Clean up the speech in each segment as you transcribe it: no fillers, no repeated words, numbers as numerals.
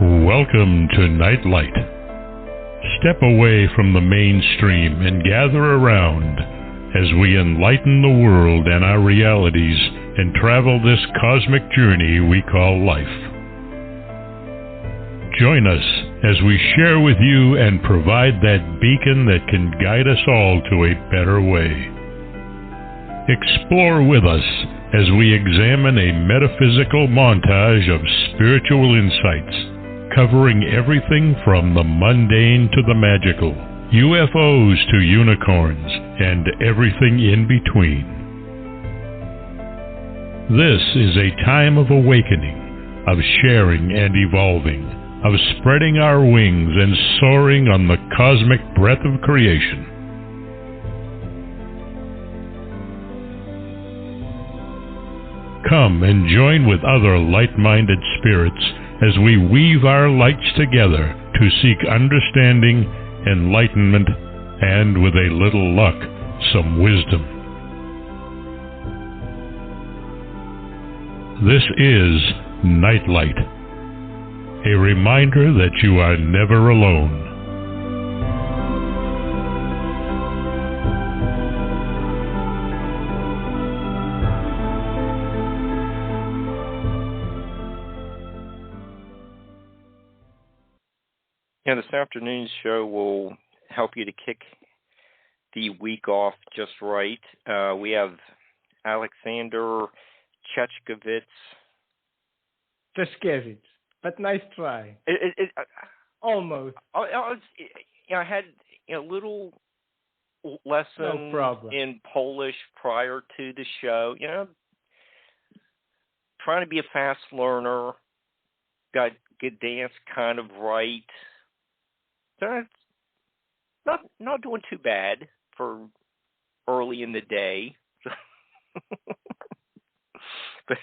Welcome to Nightlight. Step away from the mainstream and gather around as we enlighten the world and our realities and travel this cosmic journey we call life. Join us as we share with you and provide that beacon that can guide us all to a better way. Explore with us as we examine a metaphysical montage of spiritual insights, covering everything from the mundane to the magical, UFOs to unicorns, and everything in between. This is a time of awakening, of sharing and evolving, of spreading our wings and soaring on the cosmic breath of creation. Come and join with other light-minded spirits as we weave our lights together to seek understanding, enlightenment, and with a little luck, some wisdom. This is Nightlight, a reminder that you are never alone. Yeah, this afternoon's show will help you to kick the week off just right. We have Aleksander Czeszkiewicz. Czeszkiewicz, but nice try. Almost. I had a little lesson in Polish prior to the show. You know, trying to be a fast learner, got Gdansk kind of right. So not doing too bad for early in the day. but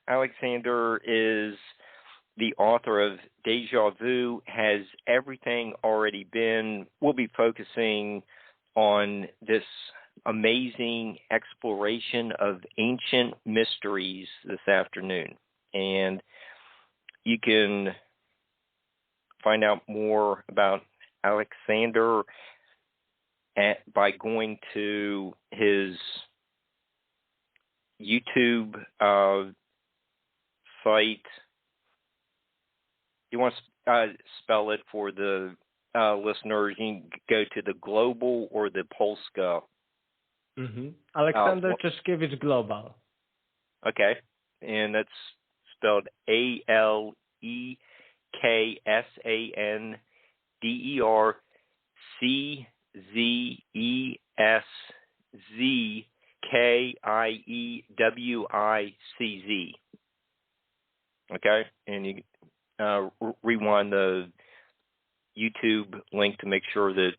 Aleksander is the author of Deja Vu, has everything already been. We'll be focusing on this amazing exploration of ancient mysteries this afternoon. And you can find out more about Aleksander by going to his YouTube site. You want to spell it for the listeners? You can go to the Global or the Polska. Mm-hmm. Aleksander Czeszkiewicz Global. Okay, and that's spelled AleksanderCzkiewicz. Okay, and you rewind the YouTube link to make sure that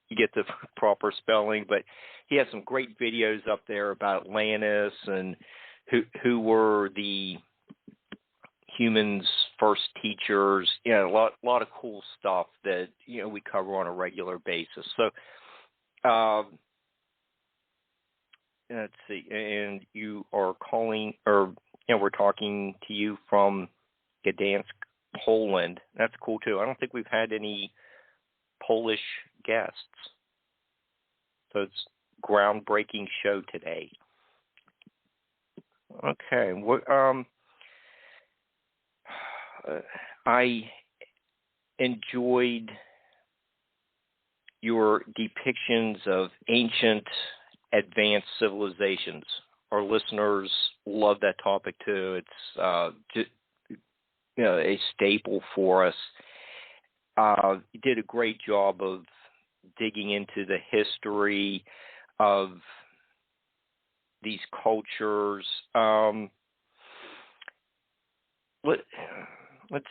you get the proper spelling. But he has some great videos up there about Atlantis and who were the humans' first teachers. You know, a lot of cool stuff that we cover on a regular basis. So let's see, and you are calling, or we're talking to you from Gdansk, Poland. That's cool too. I don't think we've had any Polish guests, so it's a groundbreaking show today. Okay. I enjoyed your depictions of ancient advanced civilizations. Our listeners love that topic too. It's just, a staple for us. You did a great job of digging into the history of these cultures. Let's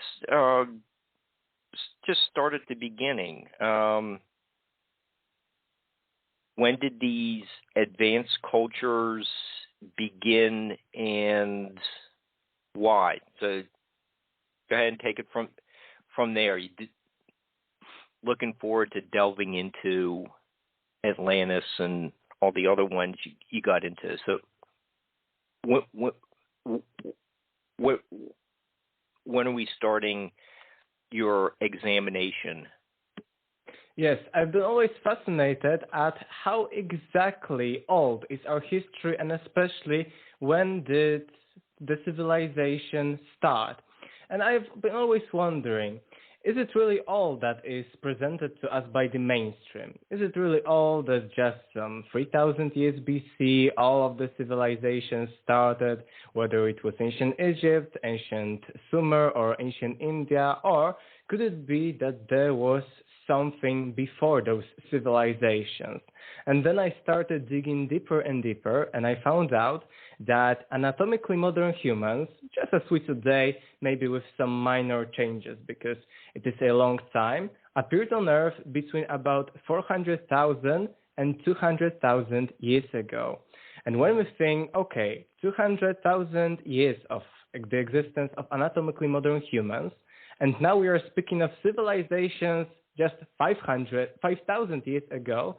just start at the beginning. When did these advanced cultures begin and why? So go ahead and take it from there. Looking forward to delving into Atlantis and all the other ones you got into. So when are we starting your examination? Yes, I've been always fascinated at how exactly old is our history, and especially when did the civilization start. And I've been always wondering, is it really all that is presented to us by the mainstream? Is it really all that just 3,000 years BC, all of the civilizations started, whether it was ancient Egypt, ancient Sumer, or ancient India, or could it be that there was something before those civilizations? And then I started digging deeper and deeper, and I found out that anatomically modern humans, just as we today, maybe with some minor changes, because it is a long time, appeared on Earth between about 400,000 and 200,000 years ago. And when we think, okay, 200,000 years of the existence of anatomically modern humans, and now we are speaking of civilizations just 5,000 years ago.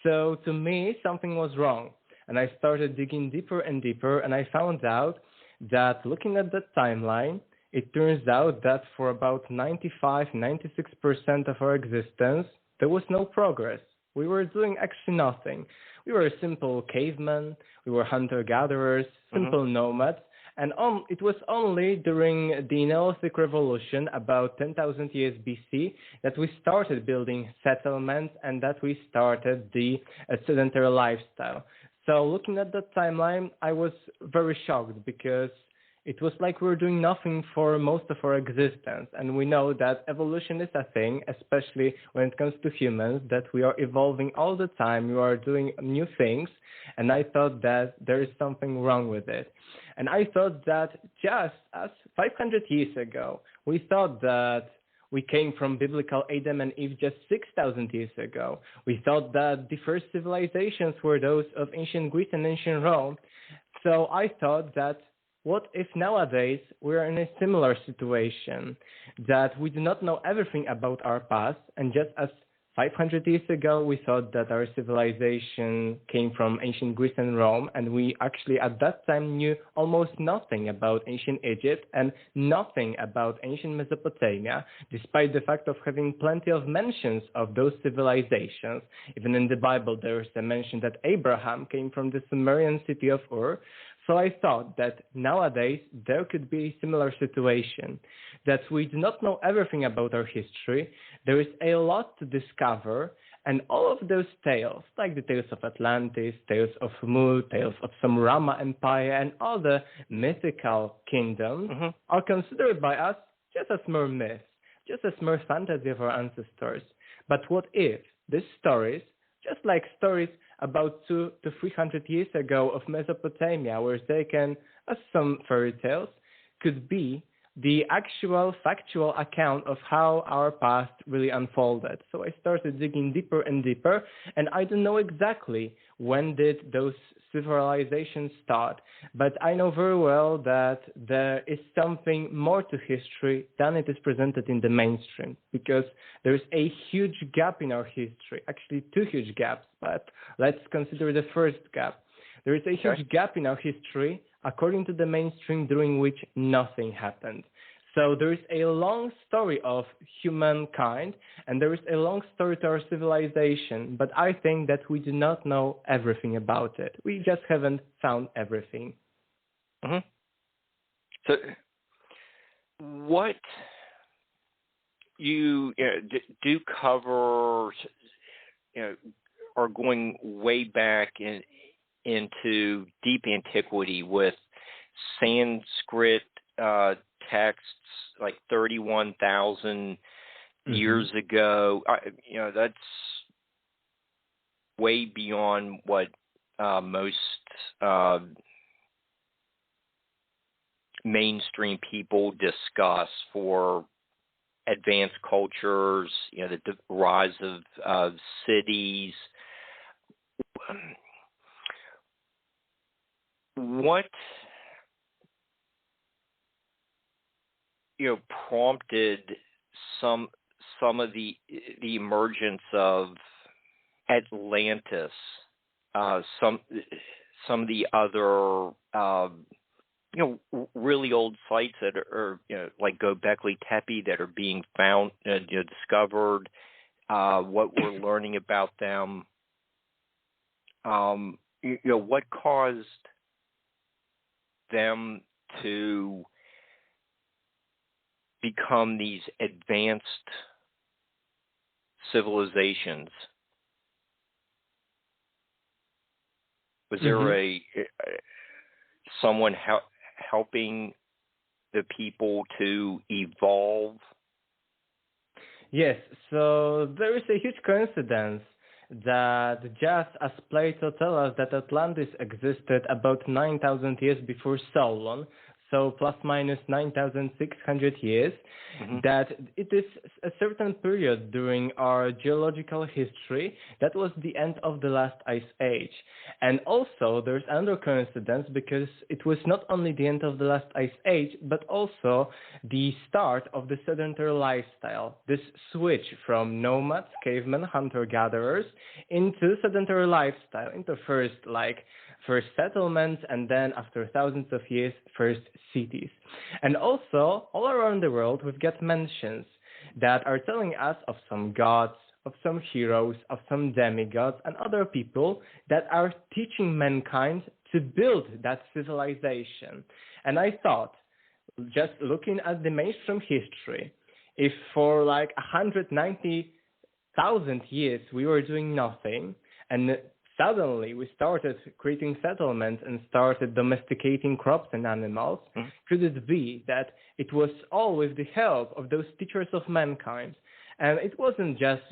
So to me, something was wrong. And I started digging deeper and deeper, and I found out that looking at the timeline, it turns out that for about 95-96% of our existence, there was no progress. We were doing actually nothing. We were simple cavemen, we were hunter-gatherers, simple nomads, and it was only during the Neolithic Revolution, about 10,000 years BC, that we started building settlements and that we started the sedentary lifestyle. So looking at that timeline, I was very shocked because it was like we were doing nothing for most of our existence. And we know that evolution is a thing, especially when it comes to humans, that we are evolving all the time. We are doing new things. And I thought that there is something wrong with it. And I thought that just as 500 years ago, we thought that we came from biblical Adam and Eve just 6,000 years ago. We thought that the first civilizations were those of ancient Greece and ancient Rome. So I thought that what if nowadays we're in a similar situation, that we do not know everything about our past, and just as 500 years ago we thought that our civilization came from ancient Greece and Rome, and we actually at that time knew almost nothing about ancient Egypt and nothing about ancient Mesopotamia, despite the fact of having plenty of mentions of those civilizations. Even in the Bible there is a mention that Abraham came from the Sumerian city of Ur. So I thought that nowadays there could be a similar situation, that we do not know everything about our history. There is a lot to discover, and all of those tales, like the tales of Atlantis, tales of Mu, tales of some Rama Empire, and all the mythical kingdoms are considered by us just as mere myths, just as mere fantasy of our ancestors. But what if these stories, just like stories about 200 to 300 years ago of Mesopotamia were taken as some fairy tales, could be the actual factual account of how our past really unfolded. So I started digging deeper and deeper, and I don't know exactly when did those civilizations start, but I know very well that there is something more to history than it is presented in the mainstream, because there is a huge gap in our history, actually two huge gaps, but let's consider the first gap. There is a huge gap in our history, according to the mainstream, during which nothing happened. So there is a long story of humankind, and there is a long story to our civilization, but I think that we do not know everything about it. We just haven't found everything. So what you do cover, are going way back into deep antiquity with Sanskrit texts like 31,000 years ago. That's way beyond what most mainstream people discuss for advanced cultures, the rise of cities. What prompted some of the emergence of Atlantis, some of the other really old sites that are like Gobekli Tepe that are being found, discovered, what we're learning about them, what caused them to become these advanced civilizations. Was there someone helping the people to evolve? Yes, so there is a huge coincidence that just as Plato tells us that Atlantis existed about 9,000 years before Solon, so plus minus 9,600 years, that it is a certain period during our geological history that was the end of the last ice age. And also there's another coincidence because it was not only the end of the last ice age, but also the start of the sedentary lifestyle, this switch from nomads, cavemen, hunter-gatherers, into sedentary lifestyle, into first settlements, and then after thousands of years, first cities. And also, all around the world, we've got mentions that are telling us of some gods, of some heroes, of some demigods, and other people that are teaching mankind to build that civilization. And I thought, just looking at the mainstream history, if for 190,000 years we were doing nothing, and suddenly we started creating settlements and started domesticating crops and animals, could it be that it was all with the help of those teachers of mankind? And it wasn't just,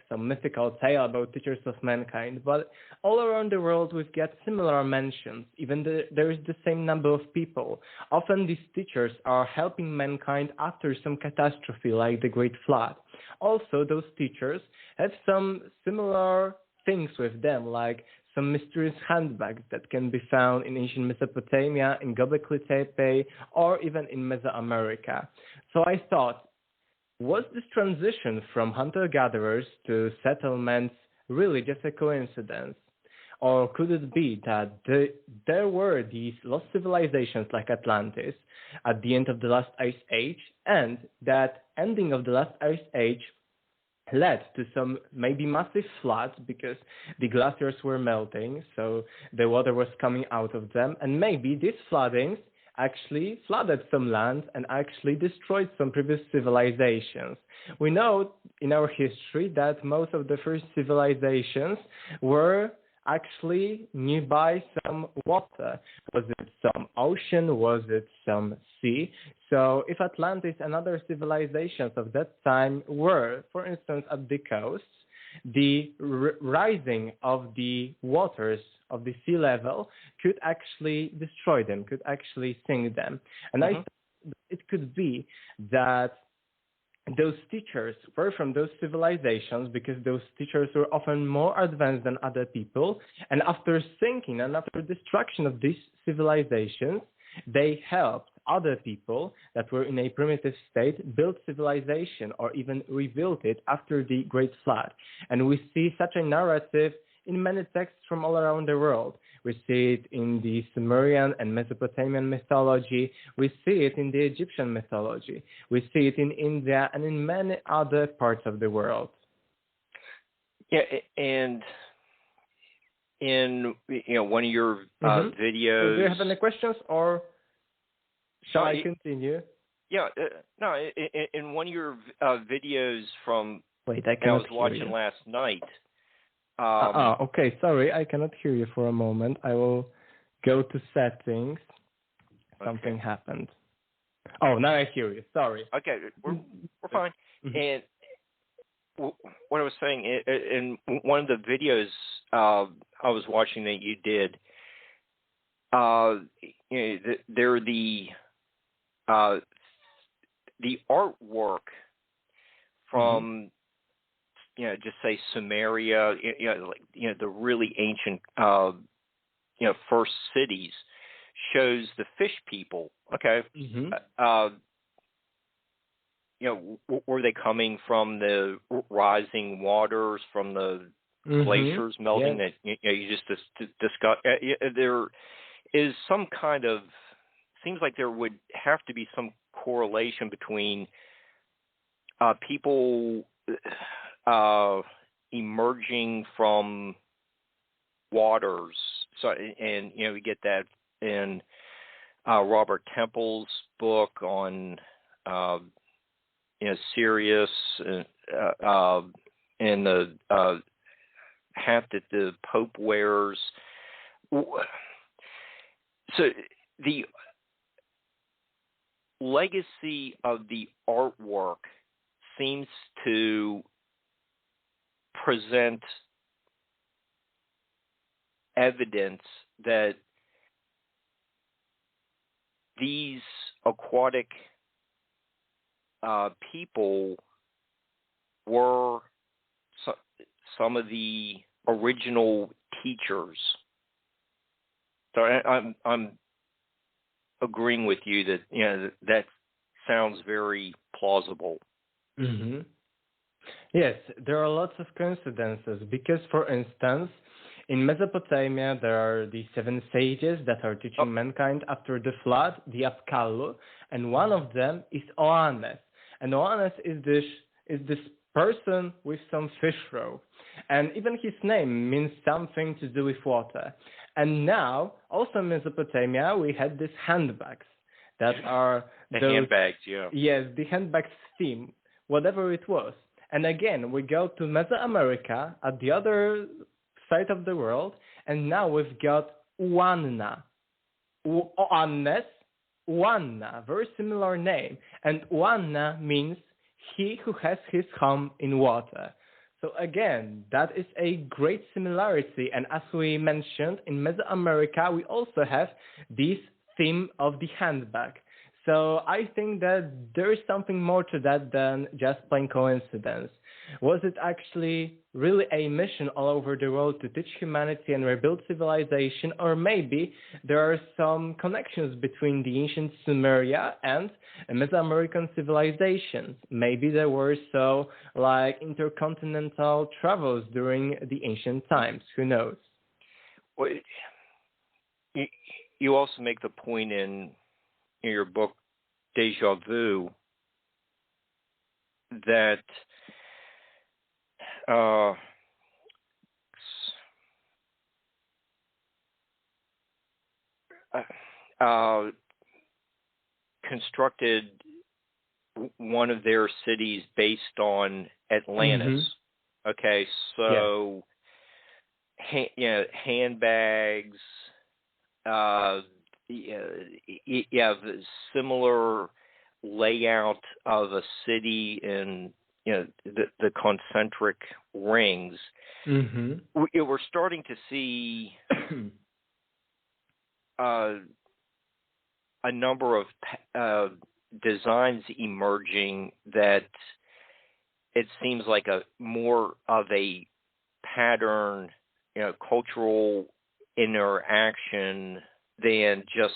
some mythical tale about teachers of mankind, but all around the world we've got similar mentions. Even there is the same number of people. Often these teachers are helping mankind after some catastrophe like the Great Flood. Also, those teachers have some similar things with them, like some mysterious handbags that can be found in ancient Mesopotamia, in Gobekli Tepe, or even in Mesoamerica. So I thought, was this transition from hunter-gatherers to settlements really just a coincidence? Or could it be that there were these lost civilizations like Atlantis at the end of the last ice age, and that ending of the last ice age led to some maybe massive floods because the glaciers were melting, so the water was coming out of them, and maybe these floodings actually flooded some land and actually destroyed some previous civilizations. We know in our history that most of the first civilizations were actually nearby some water. Was it some ocean? Was it some sea? So if Atlantis and other civilizations of that time were, for instance, at the coasts, the rising of the waters of the sea level could actually destroy them, could actually sink them. And I thought it could be that those teachers were from those civilizations because those teachers were often more advanced than other people. And after sinking and after destruction of these civilizations, they helped other people that were in a primitive state build civilization or even rebuild it after the Great Flood. And we see such a narrative in many texts from all around the world. We see it in the Sumerian and Mesopotamian mythology. We see it in the Egyptian mythology. We see it in India and in many other parts of the world. Yeah, and in one of your videos. Do you have any questions, or shall I continue? Yeah, no. In one of your videos from I was watching last night. Okay, sorry, I cannot hear you for a moment. I will go to settings. Something happened. Oh, now I hear you. Sorry. Okay, we're fine. And what I was saying, in one of the videos I was watching that you did, they're the artwork from just say Sumeria, the really ancient, first cities, shows the fish people. Okay, were they coming from the rising waters, from the glaciers melting that you just discussed? There is some kind of seems like there would have to be some correlation between people emerging from waters. So, and we get that in Robert Temple's book on Sirius and the hat that the Pope wears. So the legacy of the artwork seems to present evidence that these aquatic people were some of the original teachers. So I'm agreeing with you that that sounds very plausible. Mm-hmm. Yes, there are lots of coincidences because, for instance, in Mesopotamia there are the 7 sages that are teaching mankind after the flood, the Apkallu, and one of them is Oannes. And Oannes is this person with some fish roe. And even his name means something to do with water. And now, also in Mesopotamia, we had these handbags that are handbags, yeah. Yes, the handbags theme, whatever it was. And again, we go to Mesoamerica at the other side of the world, and now we've got Uanna. Oannes, Uanna, very similar name. And Uanna means he who has his home in water. So again, that is a great similarity. And as we mentioned, in Mesoamerica, we also have this theme of the handbag. So I think that there is something more to that than just plain coincidence. Was it actually really a mission all over the world to teach humanity and rebuild civilization? Or maybe there are some connections between the ancient Sumeria and Mesoamerican civilizations. Maybe there were intercontinental travels during the ancient times. Who knows? Well, you also make the point in your book, Deja Vu, that constructed one of their cities based on Atlantis. Mm-hmm. Okay, so handbags. You have a similar layout of a city in the concentric rings. Mm-hmm. We're starting to see a number of designs emerging that it seems like a more of a pattern, cultural interaction than just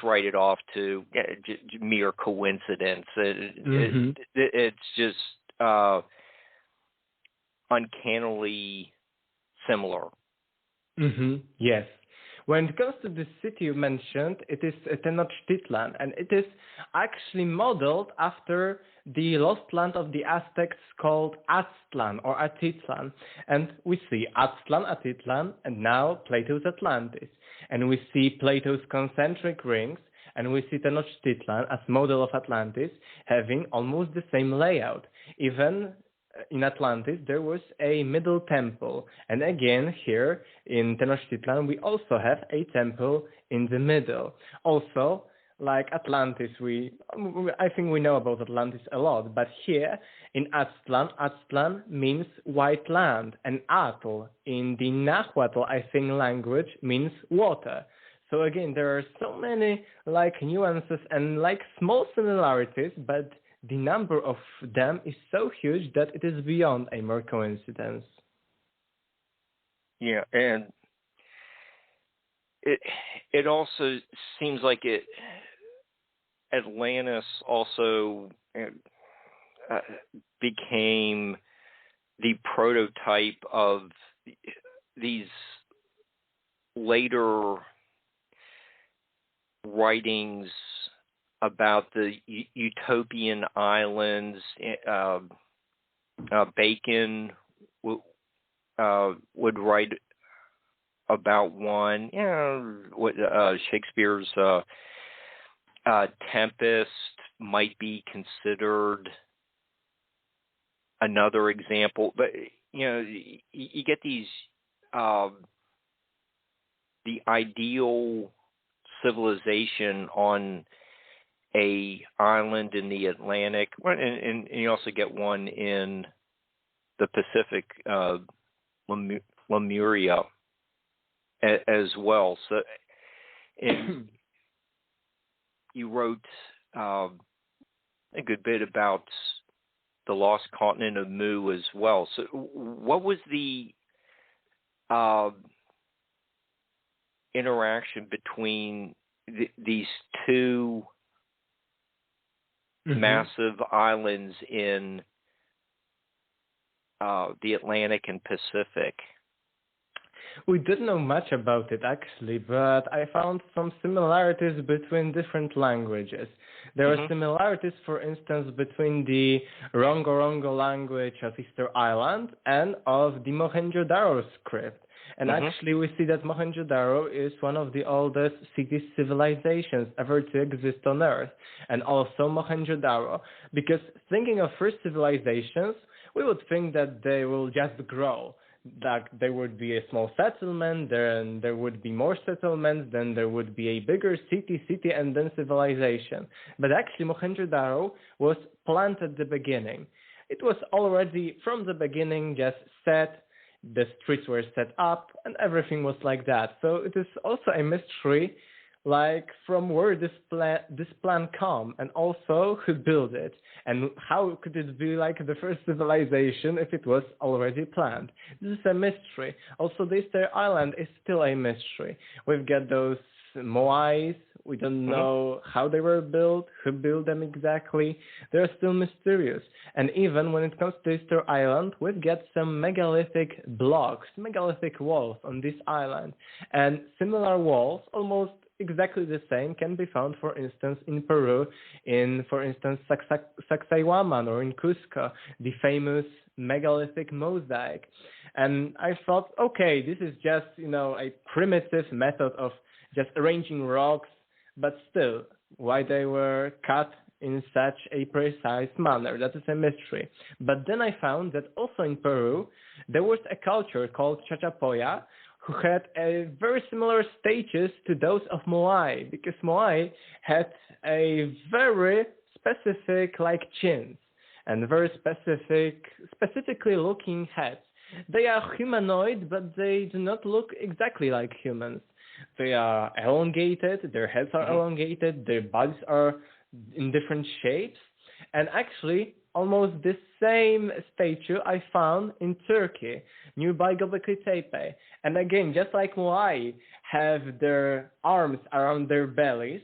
write it off to mere coincidence. It's just uncannily similar. Mm-hmm. Yes. When it comes to the city you mentioned, it is Tenochtitlan, and it is actually modeled after the lost land of the Aztecs called Aztlan or Atitlan. And we see Aztlan, Atitlan, and now Plato's Atlantis. And we see Plato's concentric rings, and we see Tenochtitlan as model of Atlantis having almost the same layout. Even in Atlantis, there was a middle temple. And again, here in Tenochtitlan, we also have a temple in the middle. Also, like Atlantis, I think we know about Atlantis a lot, but here in Aztlan means white land, and Atl in the Nahuatl, I think, language means water. So again, there are so many nuances and small similarities, but the number of them is so huge that it is beyond a mere coincidence. Yeah, and it also seems like Atlantis also became the prototype of these later writings about the utopian islands. Bacon would write about one. Shakespeare's Tempest might be considered another example. But you get these the ideal civilization on a island in the Atlantic, and you also get one in the Pacific, Lemuria, as well. So, and you wrote a good bit about the lost continent of Mu as well. So, what was the interaction between these two massive islands in the Atlantic and Pacific? We didn't know much about it actually, but I found some similarities between different languages. There are similarities, for instance, between the Rongo-Rongo language of Easter Island and of the Mohenjo-Daro script. And actually, we see that Mohenjo-Daro is one of the oldest city civilizations ever to exist on Earth. And also Mohenjo-Daro, because thinking of first civilizations, we would think that they will just grow. Like there would be a small settlement, then there would be more settlements, then there would be a bigger city, and then civilization. But actually, Mohenjo-Daro was planned at the beginning. It was already from the beginning just set. The streets were set up and everything was like that. So it is also a mystery, like from where this plan come, and also who built it, and how could it be like the first civilization if it was already planned. This is a mystery. Also, the Easter Island is still a mystery. We've got those moais. We don't know how they were built, who built them exactly. They're still mysterious. And even when it comes to Easter Island, we've got some megalithic blocks, megalithic walls on this island. And similar walls, almost exactly the same, can be found, for instance, in Peru, in, for instance, Sacsayhuaman, or in Cusco, the famous megalithic mosaic. And I thought, okay, this is just, a primitive method of just arranging rocks, but still, why they were cut in such a precise manner, that is a mystery. But then I found that also in Peru, there was a culture called Chachapoya, who had a very similar stages to those of Moai, because Moai had a very specific chins and very specifically looking heads. They are humanoid, but they do not look exactly like humans. They are elongated, their heads are elongated, their bodies are in different shapes. And actually, almost the same statue I found in Turkey, nearby Gobekli Tepe. And again, just like Moai have their arms around their bellies,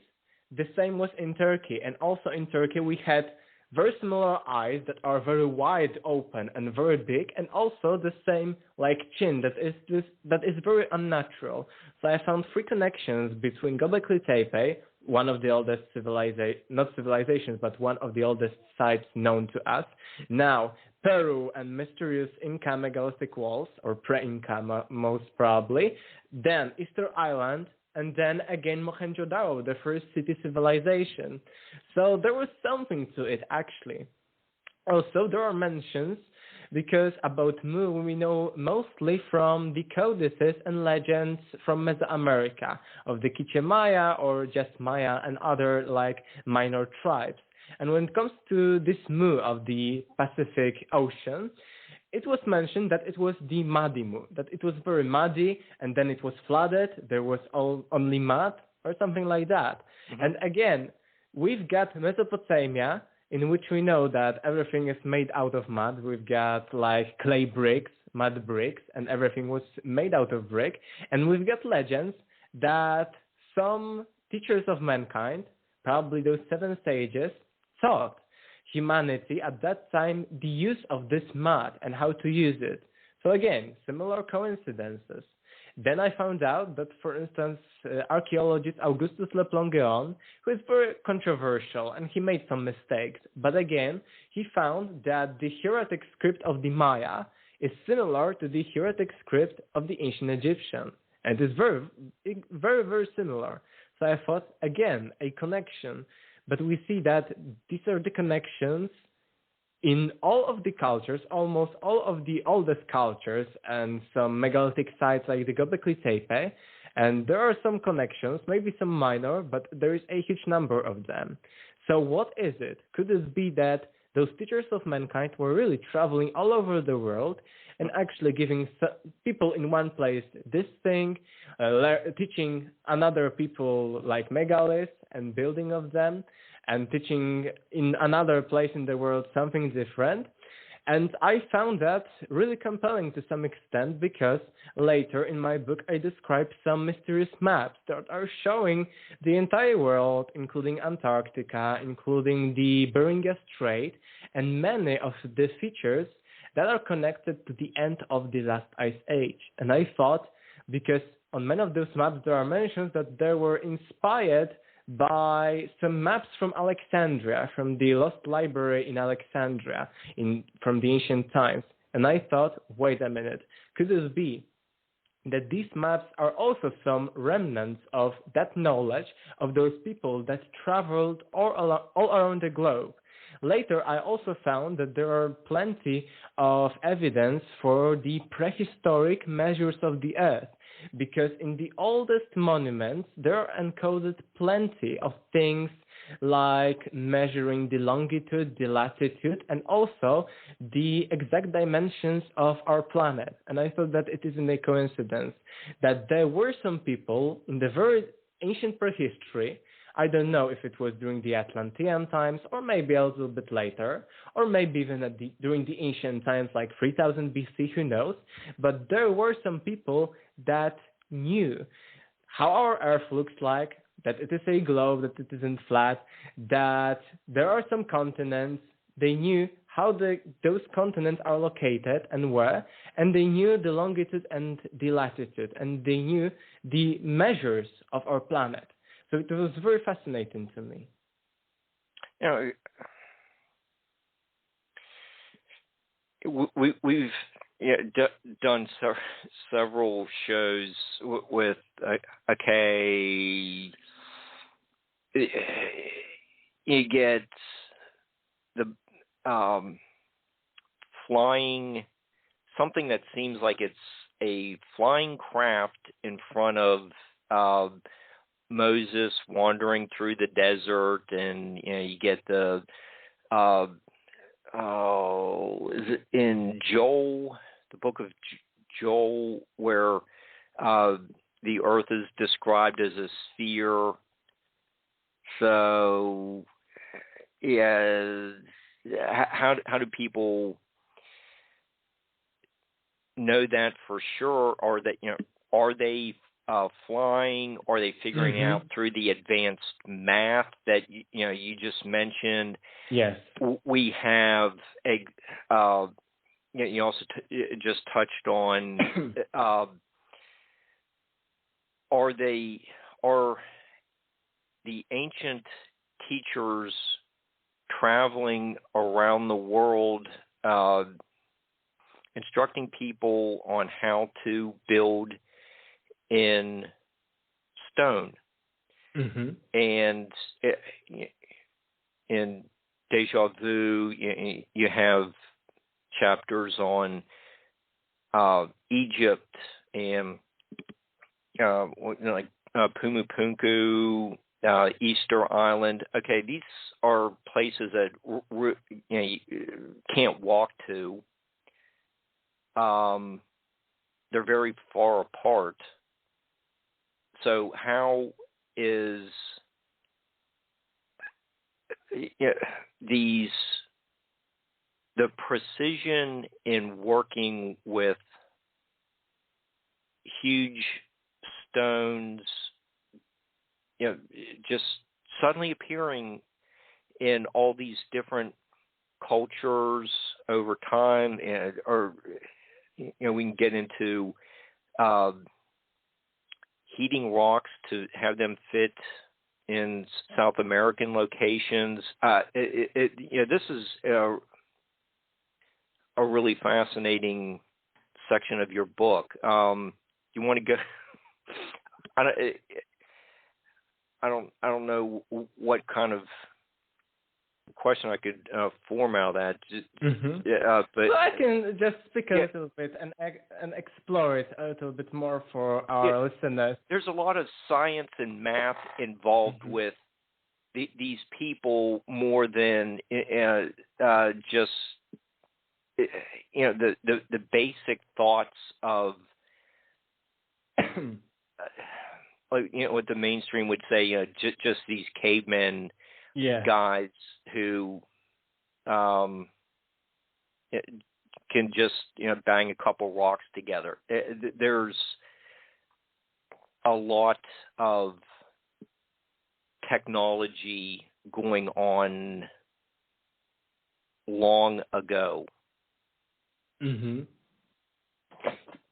the same was in Turkey. And also in Turkey, we had very similar eyes that are very wide open and very big, and also the same chin that is very unnatural. So I found three connections between Gobekli Tepe, one of the oldest not civilizations, but one of the oldest sites known to us. Now, Peru and mysterious Inca megalithic walls, or pre-Inca most probably. Then Easter Island, and then again Mohenjo-Daro, the first city civilization. So there was something to it, actually. Also, there are mentions, because about Mu we know mostly from the codices and legends from Mesoamerica, of the Quiche Maya or just Maya and other minor tribes. And when it comes to this Mu of the Pacific Ocean, it was mentioned that it was the muddy Mu, that it was very muddy, and then it was flooded, there was only mud, or something like that. And again, we've got Mesopotamia, in which we know that everything is made out of mud. We've got clay bricks, mud bricks, and everything was made out of brick. And we've got legends that some teachers of mankind, probably those 7 sages, taught humanity at that time the use of this mud and how to use it. So again, similar coincidences. Then I found out that, for instance, archaeologist Augustus Le Plongeon, who is very controversial, and he made some mistakes. But again, he found that the hieratic script of the Maya is similar to the hieratic script of the ancient Egyptian. And it is very, very, very similar. So I thought, again, a connection. But we see that these are the connections in all of the cultures, almost all of the oldest cultures, and some megalithic sites like the Gobekli Tepe. And there are some connections, maybe some minor, but there is a huge number of them. So what is it? Could it be that those teachers of mankind were really traveling all over the world and actually giving people in one place this thing, teaching another people like megaliths and building of them, and teaching in another place in the world something different? And I found that really compelling to some extent, because later in my book I describe some mysterious maps that are showing the entire world, including Antarctica, including the Bering Strait, and many of the features that are connected to the end of the last ice age. And I thought, because on many of those maps there are mentions that they were inspired by some maps from Alexandria, from the lost library in Alexandria, from the ancient times. And I thought, wait a minute, could this be that these maps are also some remnants of that knowledge of those people that traveled all around the globe? Later, I also found that there are plenty of evidence for the prehistoric measures of the Earth, because in the oldest monuments, there are encoded plenty of things like measuring the longitude, the latitude, and also the exact dimensions of our planet. And I thought that it isn't a coincidence that there were some people in the very ancient prehistory. I don't know if it was during the Atlantean times, or maybe a little bit later, or maybe even during the ancient times like 3000 BC, who knows. But there were some people that knew how our Earth looks like, that it is a globe, that it isn't flat, that there are some continents. They knew how those continents are located and where, and they knew the longitude and the latitude, and they knew the measures of our planet. So it was very fascinating to me. You know, we've done several shows with you get the flying, something that seems like it's a flying craft in front of Moses wandering through the desert, and you get the is it in Joel, the book of Joel, where the earth is described as a sphere. So yeah, how do people know that for sure? Or that, are they flying? Are they figuring out through the advanced math that you just mentioned? Yes, we have you also just touched on. Are the ancient teachers traveling around the world, instructing people on how to build in stone? And in Deja Vu, you have chapters on Egypt and like Pumu Punku, Easter Island. Okay, these are places that you can't walk to. They're very far apart. So how is the precision in working with huge stones, just suddenly appearing in all these different cultures over time, or we can get into heating rocks to have them fit in South American locations. This is a really fascinating section of your book. You want to go? I don't know what kind of question I could form out of that. But I can just speak a little bit and explore it a little bit more for our listeners. There's a lot of science and math involved with these people more than just the basic thoughts of what the mainstream would say, just these cavemen guys who can just bang a couple rocks together. There's a lot of technology going on long ago.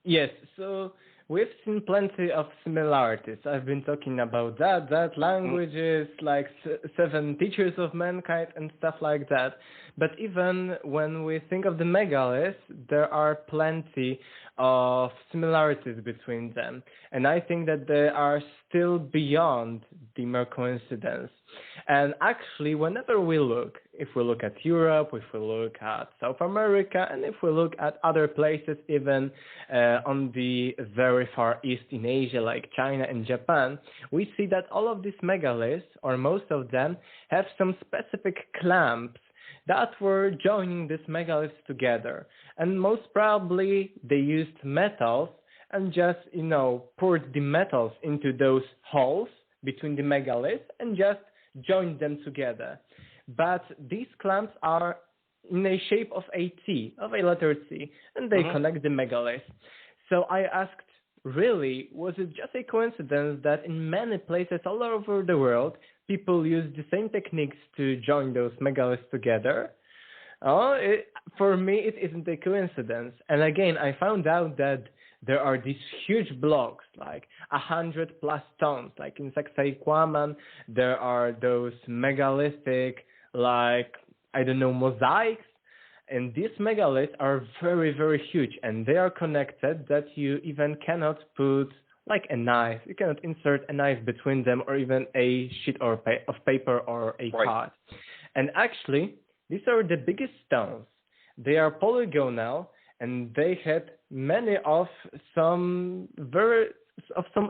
Yes, so we've seen plenty of similarities. I've been talking about that languages, like 7 teachers of mankind and stuff like that. But even when we think of the megaliths, there are plenty of similarities between them. And I think that they are still beyond the mere coincidence. And actually, whenever we look, if we look at Europe, if we look at South America, and if we look at other places, even on the very far east in Asia, like China and Japan, we see that all of these megaliths, or most of them, have some specific clamps that were joining these megaliths together. And most probably they used metals and just, poured the metals into those holes between the megaliths and just joined them together. But these clamps are in a shape of a T, of a letter T, and they connect the megaliths. So I asked, really, was it just a coincidence that in many places all over the world, people use the same techniques to join those megaliths together? For me, it isn't a coincidence. And again, I found out that there are these huge blocks, like 100+ tons, like in Sacsayhuaman. There are those megalithic, mosaics. And these megaliths are very, very huge, and they are connected that you even cannot put a knife. You cannot insert a knife between them, or even a sheet of paper or a card. And actually, these are the biggest stones. They are polygonal, and they had many of some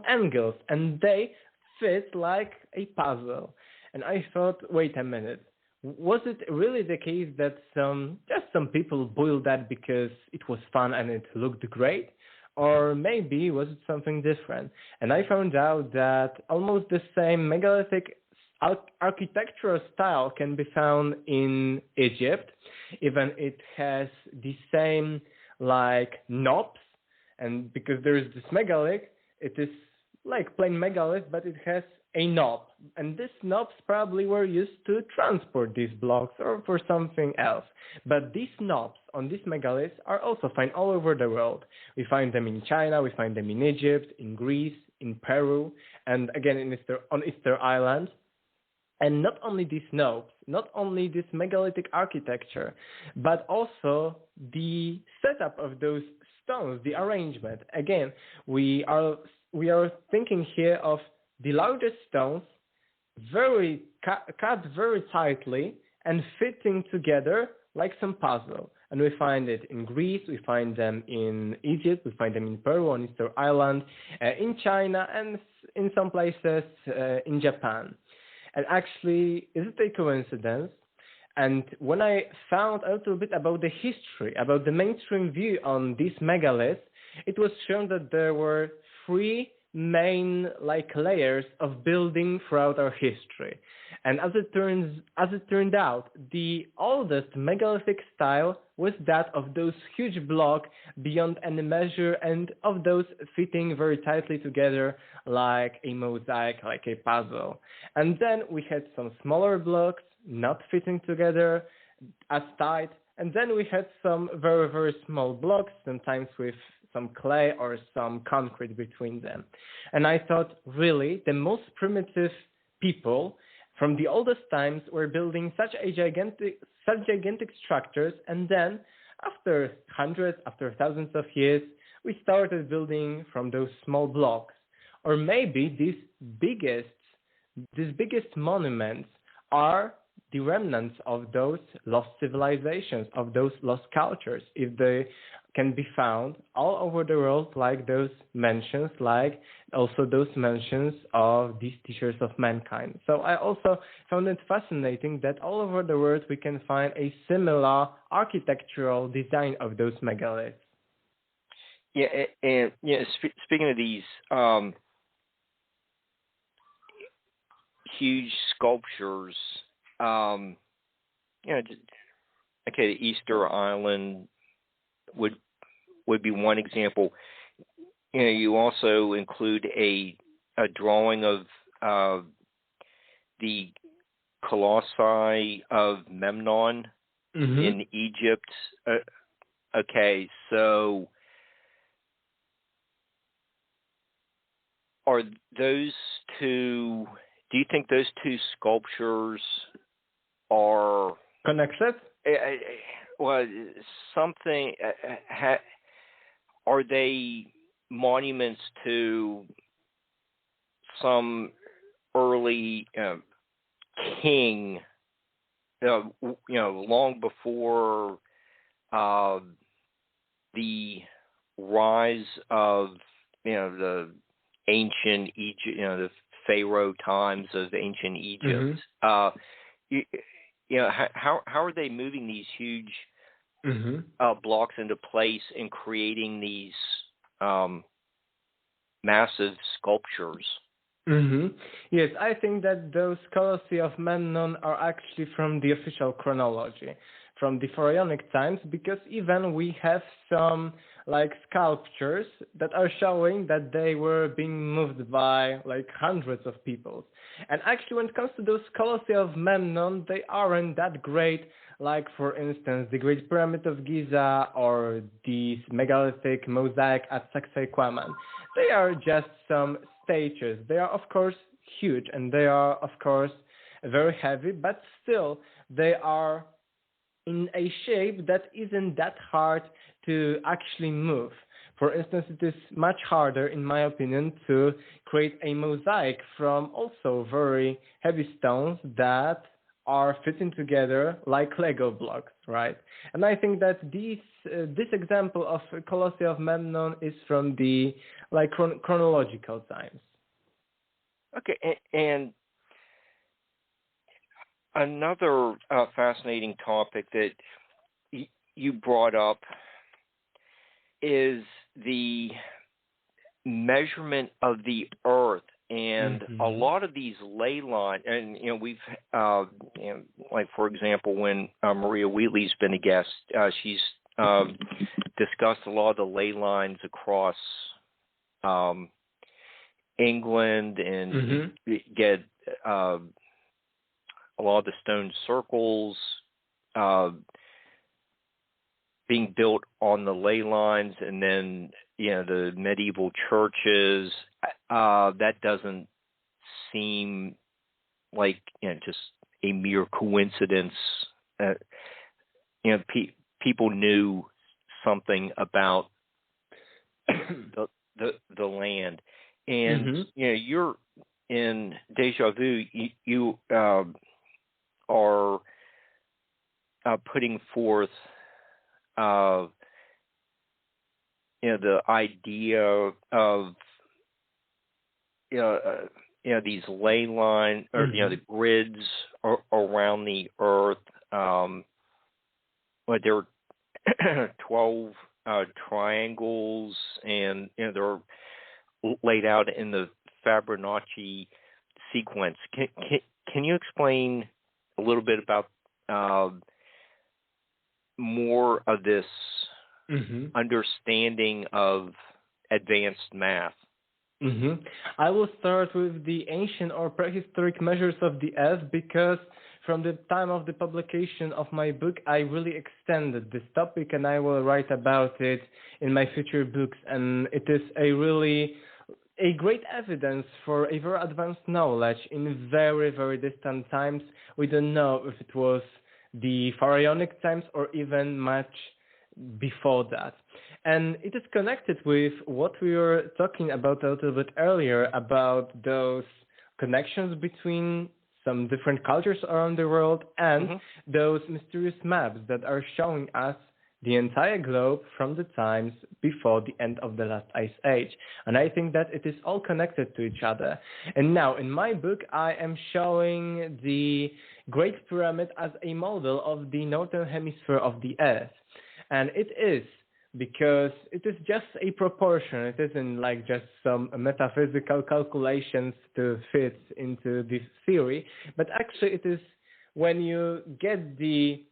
angles, and they fit like a puzzle. And I thought, wait a minute. Was it really the case that some people built that because it was fun and it looked great? Or maybe was it something different? And I found out that almost the same megalithic architectural style can be found in Egypt. Even it has the same knobs, and because there is this megalith, it is like plain megalith, but it has a knob, and these knobs probably were used to transport these blocks or for something else. But these knobs on these megaliths are also found all over the world. We find them in China, we find them in Egypt, in Greece, in Peru, and again on Easter Island. And not only these knobs, not only this megalithic architecture, but also the setup of those stones, the arrangement. Again, we are thinking here of the largest stones cut very tightly and fitting together like some puzzle. And we find it in Greece, we find them in Egypt, we find them in Peru, on Easter Island, in China, and in some places in Japan. And actually, is it a coincidence? And when I found a little bit about the history, about the mainstream view on these megaliths, it was shown that there were 3 main layers of building throughout our history. And as it turned out, the oldest megalithic style was that of those huge blocks beyond any measure, and of those fitting very tightly together like a mosaic, like a puzzle. And then we had some smaller blocks not fitting together as tight, and then we had some very, very small blocks, sometimes with some clay or some concrete between them. And I thought, really, the most primitive people from the oldest times were building such gigantic structures, and then after hundreds, after thousands of years, we started building from those small blocks. Or maybe these biggest monuments are the remnants of those lost civilizations, of those lost cultures, if they can be found all over the world, like those mentions, like also those mentions of these teachers of mankind. So I also found it fascinating that all over the world we can find a similar architectural design of those megaliths. Yeah, and speaking of these huge sculptures, the Easter Island would be one example. You also include a drawing of the Colossi of Memnon in Egypt. So are those two? Do you think those two sculptures are connected? Well, something. Are they monuments to some early king? Long before the rise of the ancient Egypt, the Pharaoh times of ancient Egypt. How are they moving these huge blocks into place and creating these massive sculptures? Yes, I think that those Colossi of Memnon are actually from the official chronology, from the pharaonic times, because even we have some sculptures that are showing that they were being moved by hundreds of people. And actually, when it comes to those Colossi of Memnon, they aren't that great, for instance, the Great Pyramid of Giza or the megalithic mosaic at Sacsayhuaman. They are just some statues. They are, of course, huge, and they are, of course, very heavy, but still, they are in a shape that isn't that hard to actually move. For instance, it is much harder, in my opinion, to create a mosaic from also very heavy stones that are fitting together like Lego blocks, right? And I think that this example of Colossi of Memnon is from the chronological times. Okay, and another fascinating topic that you brought up is the measurement of the Earth, and a lot of these ley lines. And we've, for example, when Maria Wheatley's been a guest, she's discussed a lot of the ley lines across England, and get a lot of the stone circles being built on the ley lines, and then the medieval churches. That doesn't seem like just a mere coincidence. People knew something about the land, and you're in Deja Vu. You are putting forth the idea of these ley lines, or the grids around the Earth. But there are 12 triangles, and they're laid out in the Fibonacci sequence. Can you explain a little bit about more of this understanding of advanced math? I will start with the ancient or prehistoric measures of the Earth, because from the time of the publication of my book, I really extended this topic, and I will write about it in my future books. And it is a great evidence for a very advanced knowledge in very, very distant times. We don't know if it was the pharaonic times or even much before that. And it is connected with what we were talking about a little bit earlier about those connections between some different cultures around the world and those mysterious maps that are showing us the entire globe from the times before the end of the last ice age. And I think that it is all connected to each other. And now in my book, I am showing the Great Pyramid as a model of the northern hemisphere of the Earth. And it is because it is just a proportion. It isn't like just some metaphysical calculations to fit into this theory, but actually it is when you get the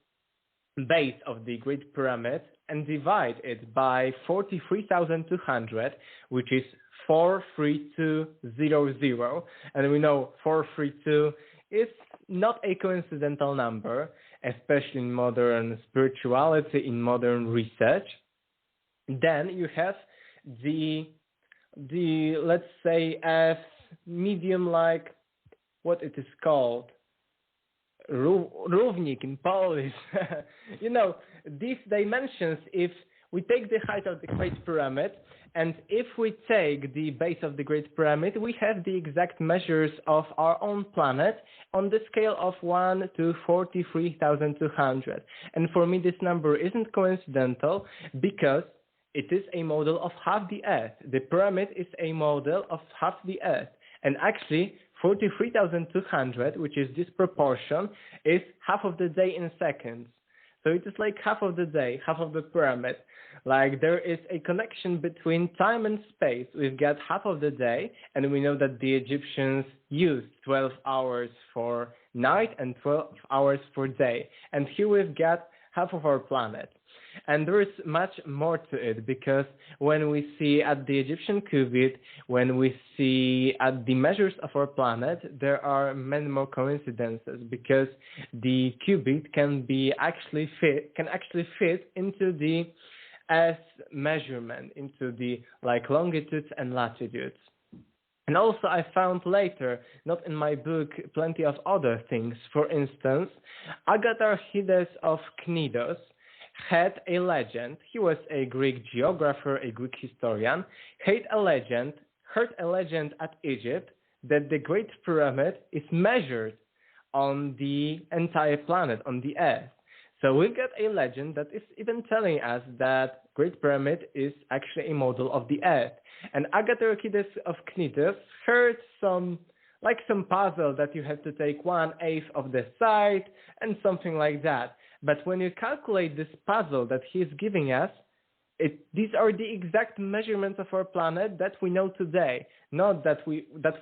base of the Great Pyramid and divide it by 43,200, which is 43200, and we know 432 is not a coincidental number, especially in modern spirituality, in modern research. Then you have the let's say as medium, like what it is called, równik in Polish. You know, these dimensions, if we take the height of the Great Pyramid and if we take the base of the Great Pyramid, we have the exact measures of our own planet on the scale of 1 to 43,200. And for me, this number isn't coincidental because it is a model of half the Earth. The pyramid is a model of half the Earth. And actually, 43,200, which is this proportion, is half of the day in seconds. So it is like half of the day, half of the pyramid. Like there is a connection between time and space. We've got half of the day, and we know that the Egyptians used 12 hours for night and 12 hours for day. And here we've got half of our planet. And there is much more to it, because when we see at the Egyptian cubit, when we see at the measures of our planet, there are many more coincidences, because the cubit can actually fit into the Earth measurement, into the like longitudes and latitudes. And also I found later, not in my book, plenty of other things. For instance, Agatharchides of Knidos had a legend. He was a Greek geographer, a Greek historian. Heard a legend at Egypt that the Great Pyramid is measured on the entire planet, on the Earth. So we've got a legend that is even telling us that Great Pyramid is actually a model of the Earth. And Agatharchides of Knidos heard some puzzle that you have to take 1/8 of the side and something like that. But when you calculate this puzzle that he's giving us, these are the exact measurements of our planet that we know today. Not that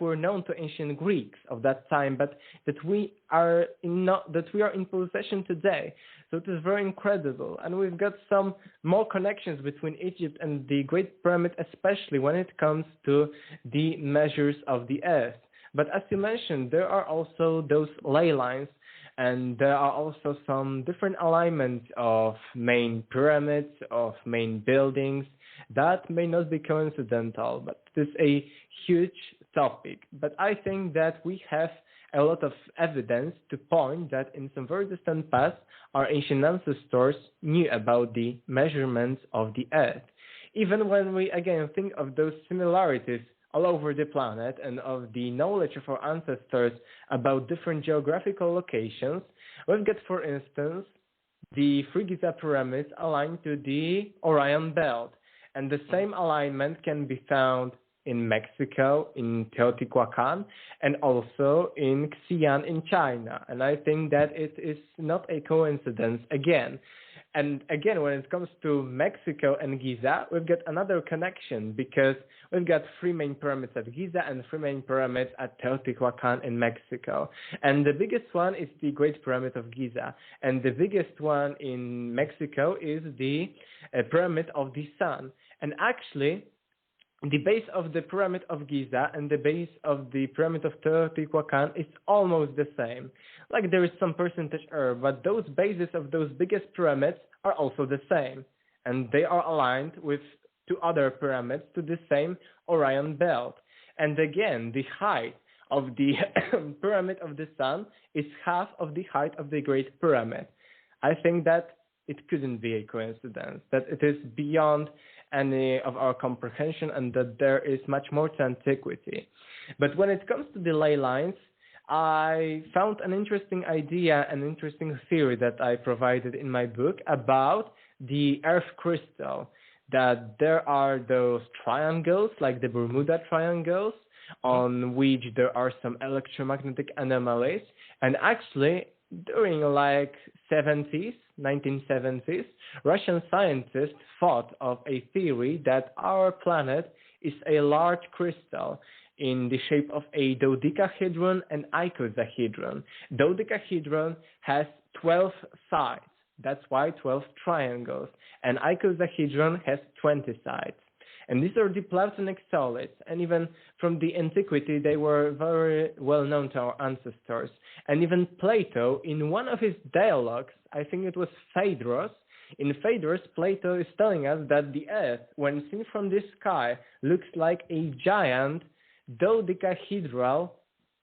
were known to ancient Greeks of that time, but that we are in possession today. So it is very incredible. And we've got some more connections between Egypt and the Great Pyramid, especially when it comes to the measures of the Earth. But as you mentioned, there are also those ley lines, and there are also some different alignments of main pyramids, of main buildings that may not be coincidental, but it is a huge topic. But I think that we have a lot of evidence to point that in some very distant past, our ancient ancestors knew about the measurements of the Earth. Even when we again think of those similarities all over the planet and of the knowledge of our ancestors about different geographical locations, we've got, for instance, the three Giza pyramids aligned to the Orion belt. And the same alignment can be found in Mexico, in Teotihuacan, and also in Xi'an in China. And I think that it is not a coincidence again. And again, when it comes to Mexico and Giza, we've got another connection, because we've got three main pyramids at Giza and three main pyramids at Teotihuacan in Mexico. And the biggest one is the Great Pyramid of Giza. And the biggest one in Mexico is the Pyramid of the Sun. And actually, the base of the Pyramid of Giza and the base of the Pyramid of Teotihuacan is almost the same. like there is some percentage error, but those bases of those biggest pyramids are also the same. And they are aligned with two other pyramids to the same Orion belt. And again, the height of the Pyramid of the Sun is half of the height of the Great Pyramid. I think that it couldn't be a coincidence, that it is beyond any of our comprehension and that there is much more to antiquity. But when it comes to the ley lines, I found an interesting idea, an interesting theory that I provided in my book about the Earth crystal, that there are those triangles, like the Bermuda triangles, on which there are some electromagnetic anomalies. And actually, during like 1970s, Russian scientists thought of a theory that our planet is a large crystal in the shape of a dodecahedron and icosahedron. Dodecahedron has 12 sides. That's why 12 triangles. And icosahedron has 20 sides. And these are the Platonic solids. And even from the antiquity, they were very well known to our ancestors. And even Plato, in one of his dialogues, I think it was Phaedrus, in Phaedrus, Plato is telling us that the Earth, when seen from the sky, looks like a giant dodecahedral,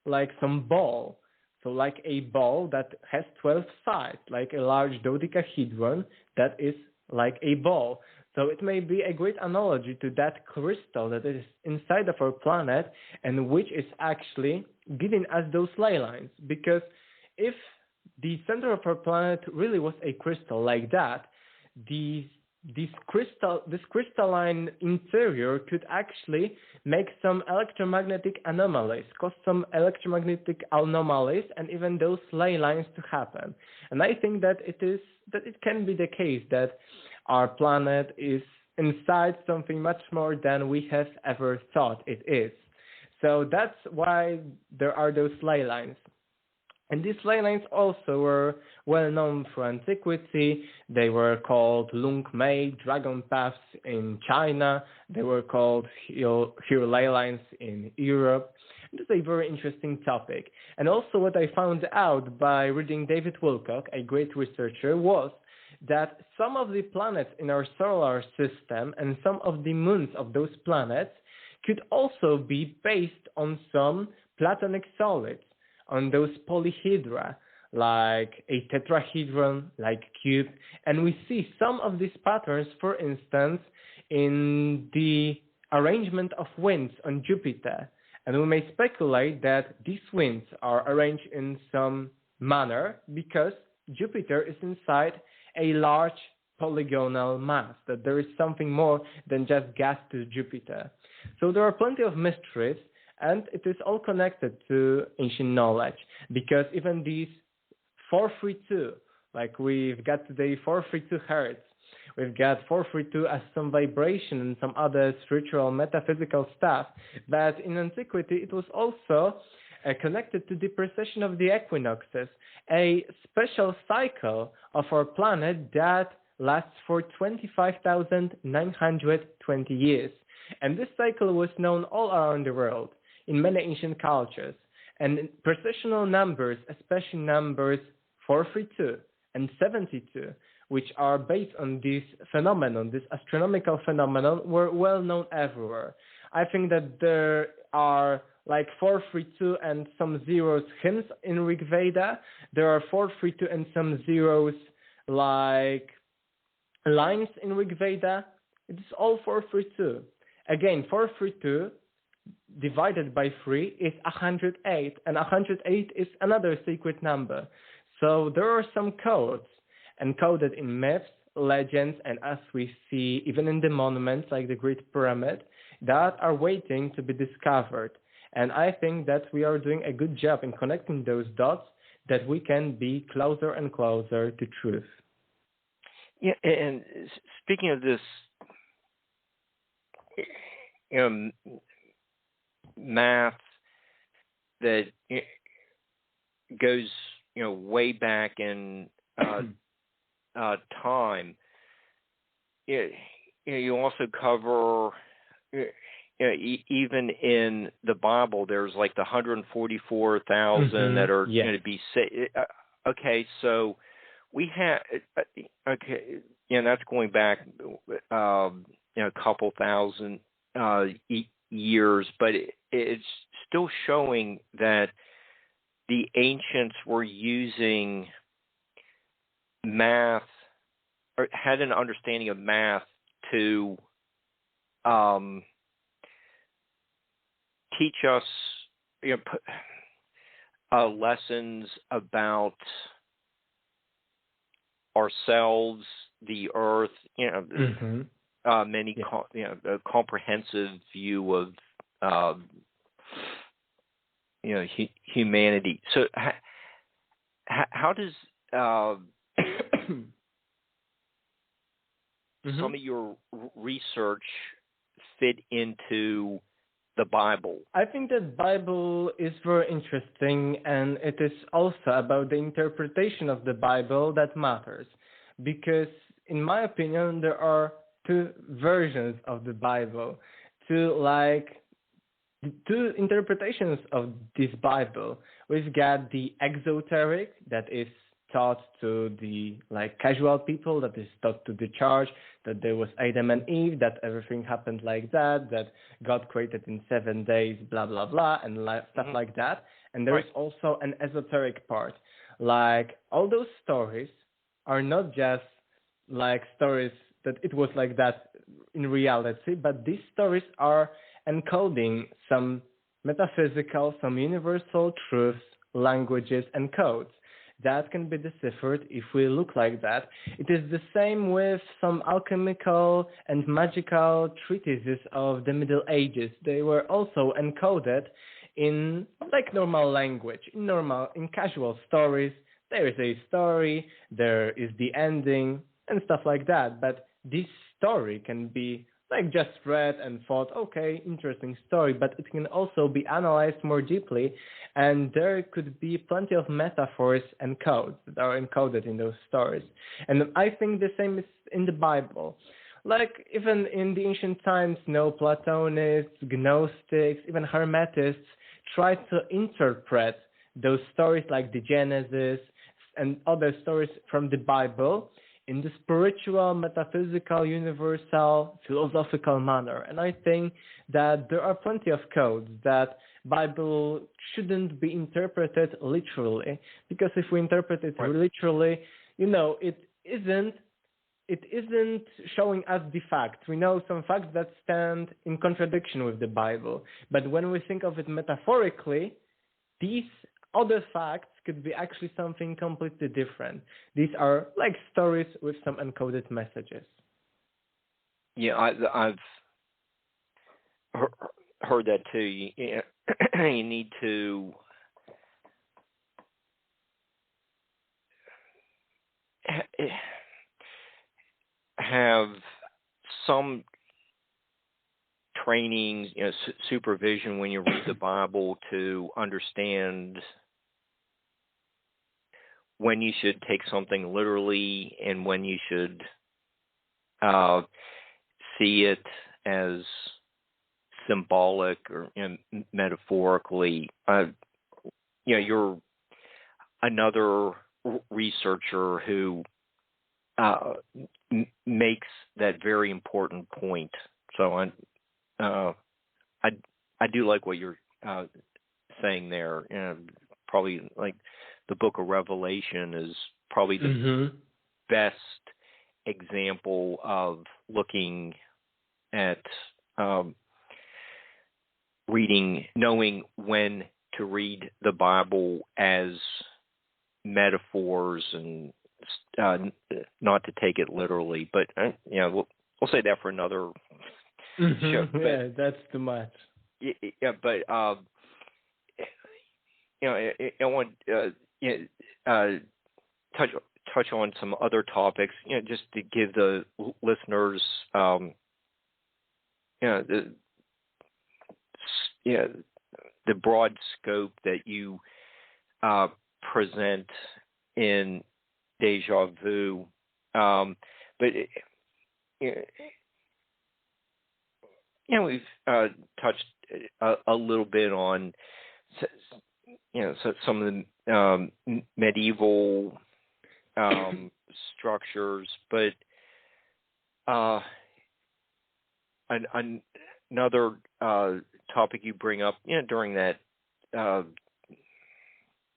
like some ball. So like a ball that has 12 sides, like a large dodecahedron that is like a ball. So it may be a great analogy to that crystal that is inside of our planet and which is actually giving us those ley lines. Because if the center of our planet really was a crystal like that, this crystalline interior could actually make some electromagnetic anomalies, cause some electromagnetic anomalies, and even those ley lines to happen. And I think that it can be the case that our planet is inside something much more than we have ever thought it is. So that's why there are those ley lines. And these ley lines also were well known for antiquity. They were called Lung Mei, dragon paths in China. They were called Hill ley lines in Europe. This is a very interesting topic. And also what I found out by reading David Wilcock, a great researcher, was that some of the planets in our solar system and some of the moons of those planets could also be based on some Platonic solids, on those polyhedra, like a tetrahedron, like cube. And we see some of these patterns, for instance, in the arrangement of winds on Jupiter. And we may speculate that these winds are arranged in some manner because Jupiter is inside a large polygonal mass, that there is something more than just gas to Jupiter. So there are plenty of mysteries, and it is all connected to ancient knowledge, because even these 432, like we've got today 432 hertz, we've got 432 as some vibration and some other spiritual metaphysical stuff, but in antiquity it was also connected to the precession of the equinoxes, a special cycle of our planet that lasts for 25,920 years. And this cycle was known all around the world in many ancient cultures. And precessional numbers, especially numbers 432 and 72, which are based on this phenomenon, this astronomical phenomenon, were well known everywhere. I think that there are like 432 and some zeros hymns in Rig Veda. There are 432 and some zeros like lines in Rig Veda. It is all 432. Again, 432 divided by 3 is 108, and 108 is another sacred number. So there are some codes encoded in myths, legends, and as we see even in the monuments like the Great Pyramid, that are waiting to be discovered. And I think that we are doing a good job in connecting those dots, that we can be closer and closer to truth. Yeah, and speaking of this math that goes way back in time, you also cover even in the Bible, there's like the 144,000 that are going to be saved. Okay, so we have that's going back a couple thousand years, but it's still showing that the ancients were using math or had an understanding of math to teach us lessons about ourselves, the earth, a comprehensive view of humanity. So how does some of your research fit into the Bible? I think that Bible is very interesting, and it is also about the interpretation of the Bible that matters. Because, in my opinion, there are two versions of the Bible, two interpretations of this Bible. We've got the exoteric, that is taught to the casual people, that is taught to the church, that there was Adam and Eve, that everything happened like that God created in 7 days, blah, blah, blah, and stuff like that. And there is also an esoteric part. All those stories are not just stories that it was like that in reality, but these stories are encoding some metaphysical, some universal truths, languages, and codes that can be deciphered if we look like that. It is the same with some alchemical and magical treatises of the Middle Ages. They were also encoded in normal language, in casual stories. There is a story, there is the ending, and stuff like that. But this story can be just read and thought, okay, interesting story, but it can also be analyzed more deeply, and there could be plenty of metaphors and codes that are encoded in those stories. And I think the same is in the Bible. Even in the ancient times, Platonists, Gnostics, even Hermetists tried to interpret those stories like the Genesis and other stories from the Bible in the spiritual, metaphysical, universal, philosophical manner. And I think that there are plenty of codes that Bible shouldn't be interpreted literally, because if we interpret it literally, it isn't showing us the facts. We know some facts that stand in contradiction with the Bible. But when we think of it metaphorically, these other facts could be actually something completely different. These are stories with some encoded messages. Yeah, I've heard that too. You need to have some training, supervision when you read the Bible to understand when you should take something literally and when you should see it as symbolic or metaphorically. You're another researcher who makes that very important point. So I do like what you're saying there. Probably the Book of Revelation is probably the best example of looking at reading, knowing when to read the Bible as metaphors and not to take it literally. But we'll say that for another show. Yeah, that's too much. Yeah, but I want touch on some other topics, just to give the listeners, the broad scope that you present in Deja Vu. But we've touched a little bit on, some of the medieval structures, but another topic you bring up, during that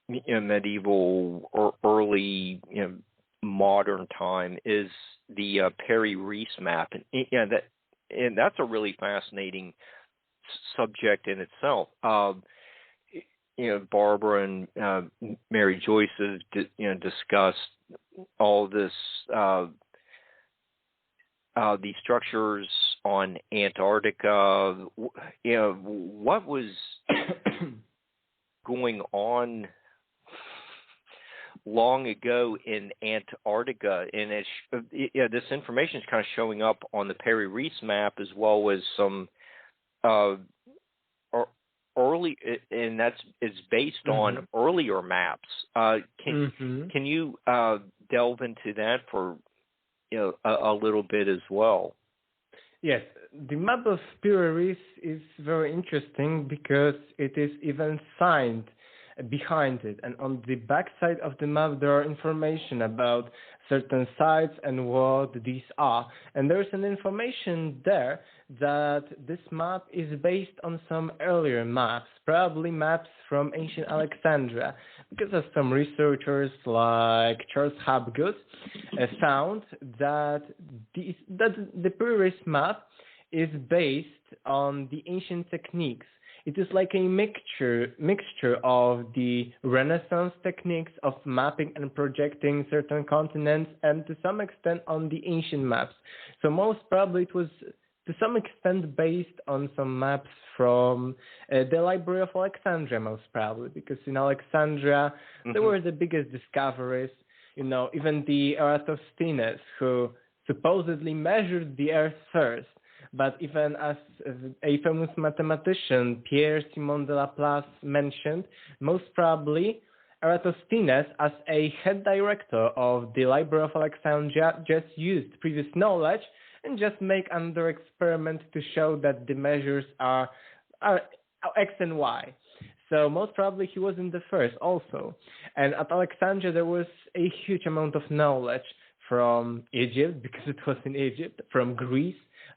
medieval or early, modern time is the Perry-Reese map, and that's a really fascinating subject in itself. Barbara and Mary Joyce have discussed all this, these structures on Antarctica. What was going on long ago in Antarctica, and this information is kind of showing up on the Perry-Reese map as well as some early, and it's based on earlier maps. Can you delve into that for a little bit as well? Yes, the map of Perry-Reese is very interesting because it is even signed behind it, and on the back side of the map there are information about certain sites and what these are, and there's an information there that this map is based on some earlier maps, probably maps from ancient Alexandria, because of some researchers like Charles Hapgood found that the Perry-Reese map is based on the ancient techniques. It is like a mixture of the Renaissance techniques of mapping and projecting certain continents, and to some extent on the ancient maps. So most probably it was to some extent based on some maps from the Library of Alexandria, most probably, because in Alexandria there were the biggest discoveries. Even the Eratosthenes, who supposedly measured the Earth first. But even as a famous mathematician, Pierre-Simon de Laplace, mentioned, most probably Eratosthenes, as a head director of the Library of Alexandria, just used previous knowledge and just make another experiment to show that the measures are X and Y. So most probably he wasn't the first also. And at Alexandria there was a huge amount of knowledge from Egypt, because it was in Egypt, from Greece,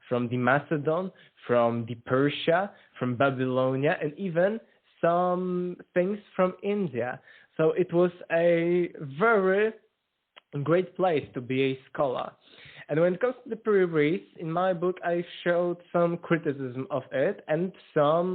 from the Macedon, from the Persia, from Babylonia, and even some things from India. So it was a very great place to be a scholar. And when it comes to the Perry-Reese, in my book I showed some criticism of it and some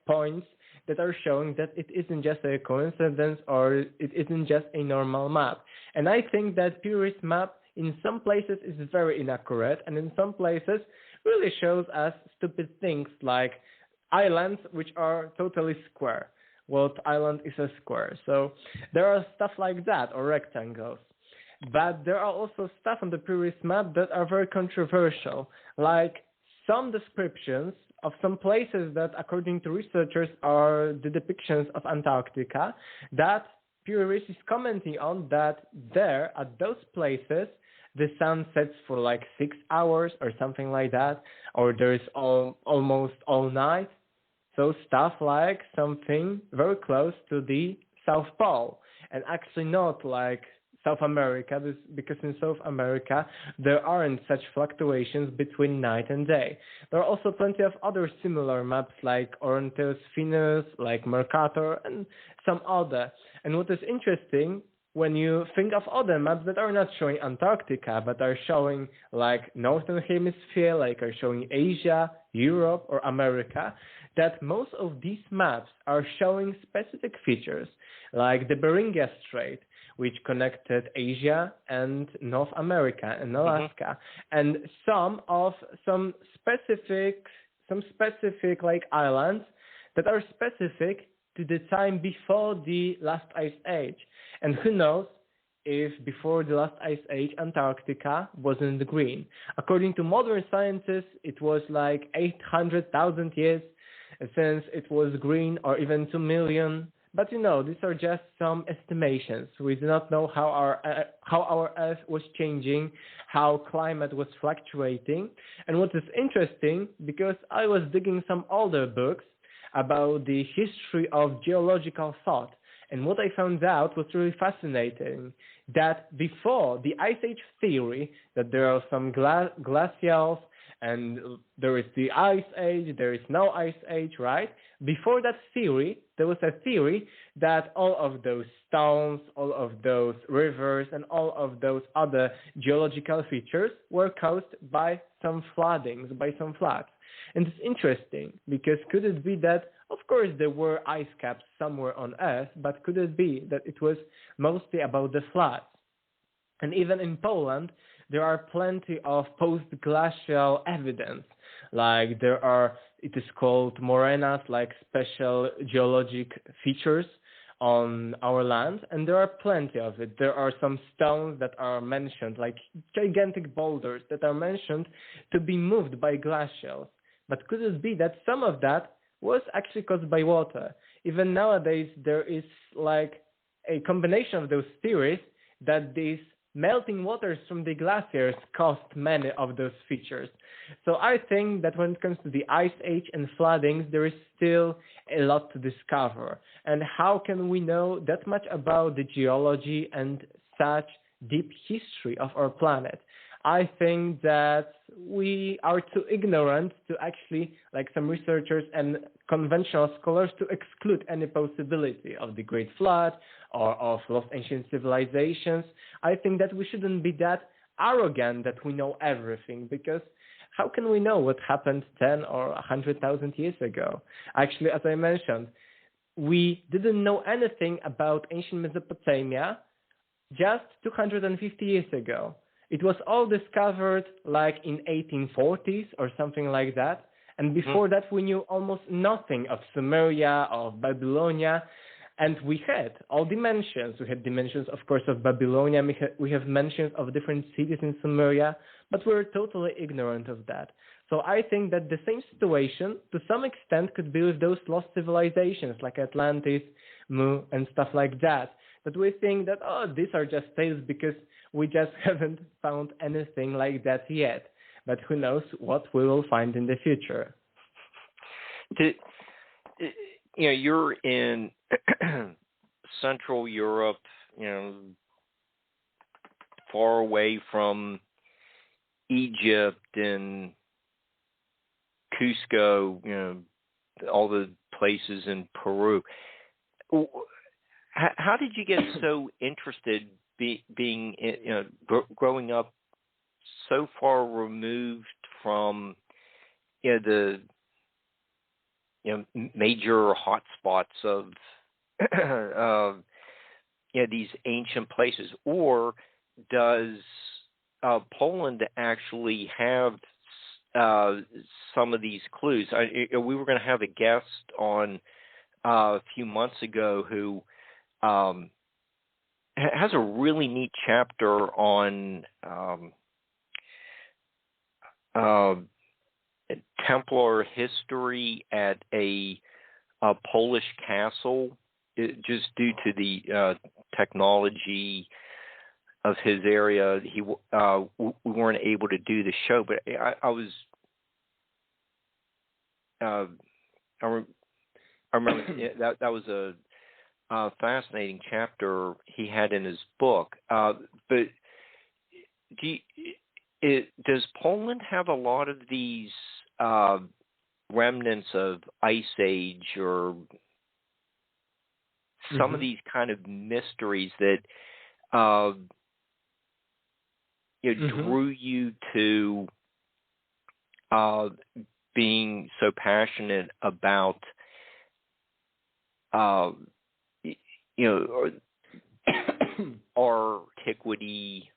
points that are showing that it isn't just a coincidence or it isn't just a normal map. And I think that Perry-Reese map in some places is very inaccurate, and in some places really shows us stupid things like islands which are totally square. What island is a square? So there are stuff like that, or rectangles. But there are also stuff on the Perry-Reese map that are very controversial, like some descriptions of some places that, according to researchers, are the depictions of Antarctica, that Perry-Reese is commenting on, that there, at those places, the sun sets for 6 hours or something like that, or there's almost all night. So stuff like something very close to the South Pole, and actually not like South America, because in South America there aren't such fluctuations between night and day. There are also plenty of other similar maps like Orienteus Finus, like Mercator, and some other. And what is interesting, when you think of other maps that are not showing Antarctica, but are showing Northern Hemisphere, are showing Asia, Europe, or America, that most of these maps are showing specific features, like the Beringia Strait, which connected Asia and North America and Alaska, and some specific islands that are specific to the time before the last ice age. And who knows if before the last ice age Antarctica wasn't green. According to modern scientists, it was 800,000 years since it was green, or even 2 million. But these are just some estimations. We do not know how our Earth was changing, how climate was fluctuating. And what is interesting, because I was digging some older books about the history of geological thought, and what I found out was really fascinating, that before the Ice Age theory, that there are some glacials, and there is the Ice Age, there is no Ice Age, right? Before that theory, there was a theory that all of those stones, all of those rivers, and all of those other geological features were caused by some floodings, by some floods. And it's interesting, because could it be that, of course, there were ice caps somewhere on Earth, but could it be that it was mostly about the floods? And even in Poland, there are plenty of post-glacial evidence. Like it is called morenas, like special geologic features on our land, and there are plenty of it. There are some stones that are mentioned, like gigantic boulders that are mentioned to be moved by glacials. But could it be that some of that was actually caused by water? Even nowadays, there is like a combination of those theories that these melting waters from the glaciers caused many of those features. So I think that when it comes to the Ice Age and floodings, there is still a lot to discover. And how can we know that much about the geology and such deep history of our planet? I think that we are too ignorant to actually, like some researchers and conventional scholars, to exclude any possibility of the Great Flood or of lost ancient civilizations. I think that we shouldn't be that arrogant that we know everything, because how can we know what happened 10 or 100,000 years ago? Actually, as I mentioned, we didn't know anything about ancient Mesopotamia just 250 years ago. It was all discovered like in 1840s or something like that. And before that, we knew almost nothing of Sumeria, of Babylonia. And we had all dimensions. We had dimensions, of course, of Babylonia. We have mentions of different cities in Sumeria, but we were totally ignorant of that. So I think that the same situation, to some extent, could be with those lost civilizations like Atlantis, Mu, and stuff like that. That we think that, these are just tales because we just haven't found anything like that yet. But who knows what we will find in the future. You're in Central Europe, far away from Egypt and Cusco, all the places in Peru. How did you get so interested being, growing up so far removed from, the, major hotspots of, these ancient places? Or does Poland actually have some of these clues? We were going to have a guest on a few months ago who has a really neat chapter on Templar history at a Polish castle, just due to the technology of his area. We weren't able to do the show, but I remember that was a fascinating chapter he had in his book. But does Poland have a lot of these remnants of Ice Age or some of these kind of mysteries that drew you to being so passionate about our antiquity?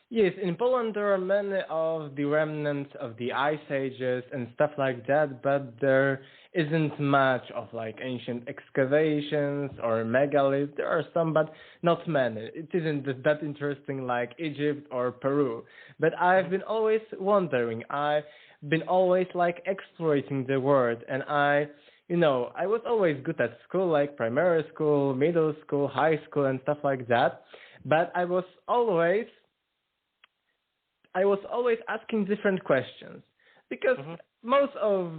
Yes, in Poland there are many of the remnants of the Ice Ages and stuff like that, but there isn't much of like ancient excavations or megaliths. There are some, but not many. It isn't that interesting like Egypt or Peru. But I've been always wondering. I've been always like exploring the world, and I I was always good at school, like primary school, middle school, high school, and stuff like that. But I was always asking different questions because most of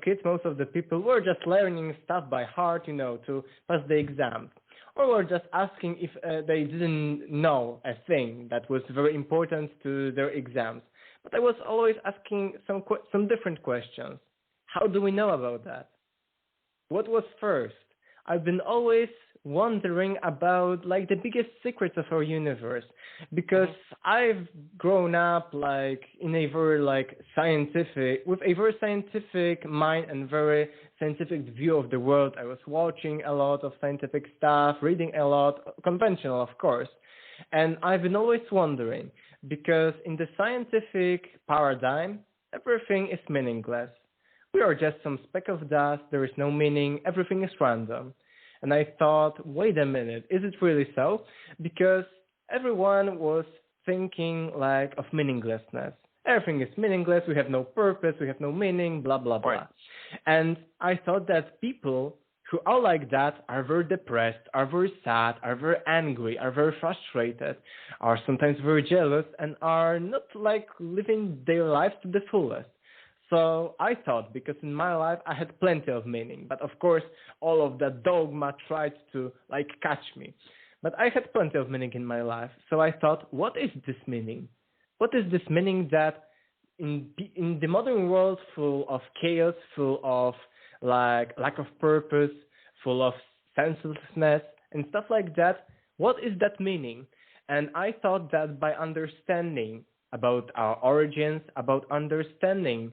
kids, most of the people were just learning stuff by heart, to pass the exams, or were just asking if they didn't know a thing that was very important to their exams. But I was always asking some different questions. How do we know about that? What was first? I've been always wondering about like the biggest secrets of our universe, because I've grown up like in a very with a very scientific mind and very scientific view of the world. I was watching a lot of scientific stuff, reading a lot, conventional of course. And I've been always wondering, because in the scientific paradigm, everything is meaningless. We are just some speck of dust, there is no meaning, everything is random. And I thought, wait a minute, is it really so? Because everyone was thinking like of meaninglessness. Everything is meaningless, we have no purpose, we have no meaning, blah, blah, blah. Right. And I thought that people who are like that are very depressed, are very sad, are very angry, are very frustrated, are sometimes very jealous, and are not like living their lives to the fullest. So I thought, because in my life I had plenty of meaning, but of course all of that dogma tried to like catch me. But I had plenty of meaning in my life. So I thought, what is this meaning? What is this meaning that in the modern world full of chaos, full of like lack of purpose, full of senselessness and stuff like that, what is that meaning? And I thought that by understanding about our origins, about understanding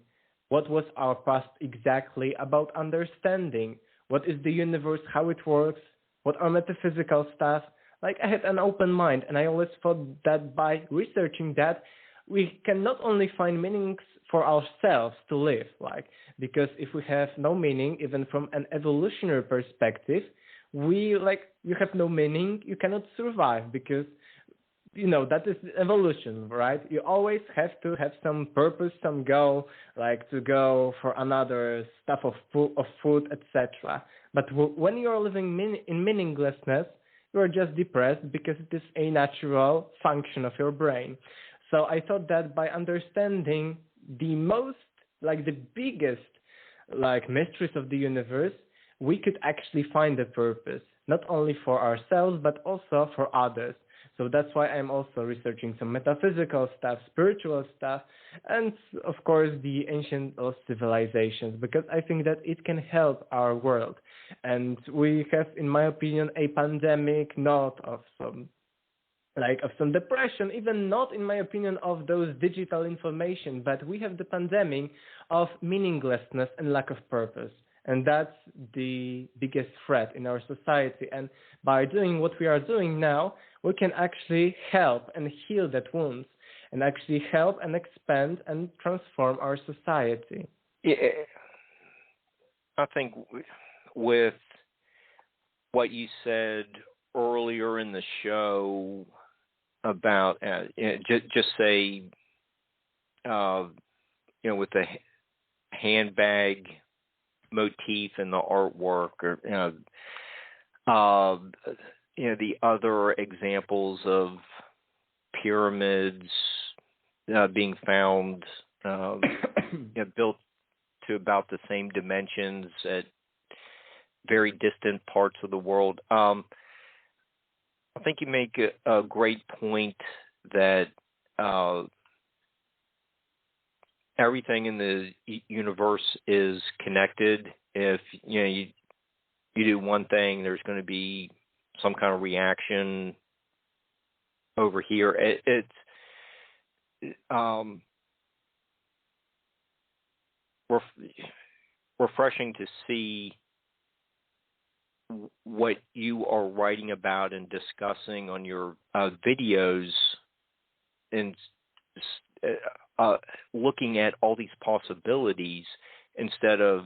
what was our past exactly, about understanding what is the universe, how it works, what are metaphysical stuff. Like I had an open mind, and I always thought that by researching that, we can not only find meanings for ourselves to live, because if we have no meaning, even from an evolutionary perspective, you have no meaning, you cannot survive, because that is evolution, right? You always have to have some purpose, some goal, like to go for another stuff of food, etc. But when you are living in meaninglessness, you are just depressed because it is a natural function of your brain. So I thought that by understanding the biggest mysteries of the universe, we could actually find a purpose, not only for ourselves, but also for others. So that's why I'm also researching some metaphysical stuff, spiritual stuff, and of course the ancient civilizations, because I think that it can help our world. And we have, in my opinion, a pandemic not of some depression, even not, in my opinion, of those digital information, but we have the pandemic of meaninglessness and lack of purpose. And that's the biggest threat in our society. And by doing what we are doing now, we can actually help and heal that wounds, and actually help and expand and transform our society. Yeah, I think with what you said earlier in the show about just say, with the handbag motif in the artwork, or the other examples of pyramids being found built to about the same dimensions at very distant parts of the world. I think you make a great point that everything in the universe is connected. If you do one thing, there's going to be some kind of reaction over here. It's refreshing to see what you are writing about and discussing on your videos, and looking at all these possibilities instead of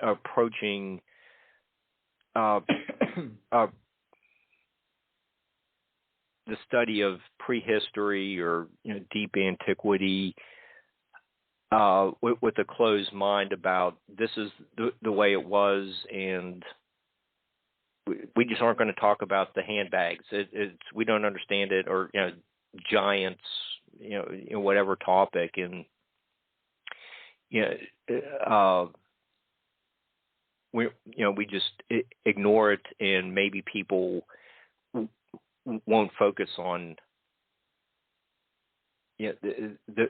approaching the study of prehistory or deep antiquity with a closed mind about this is the way it was, and we just aren't going to talk about the handbags. We don't understand it, or giants, whatever topic, and we just ignore it, and maybe people won't focus on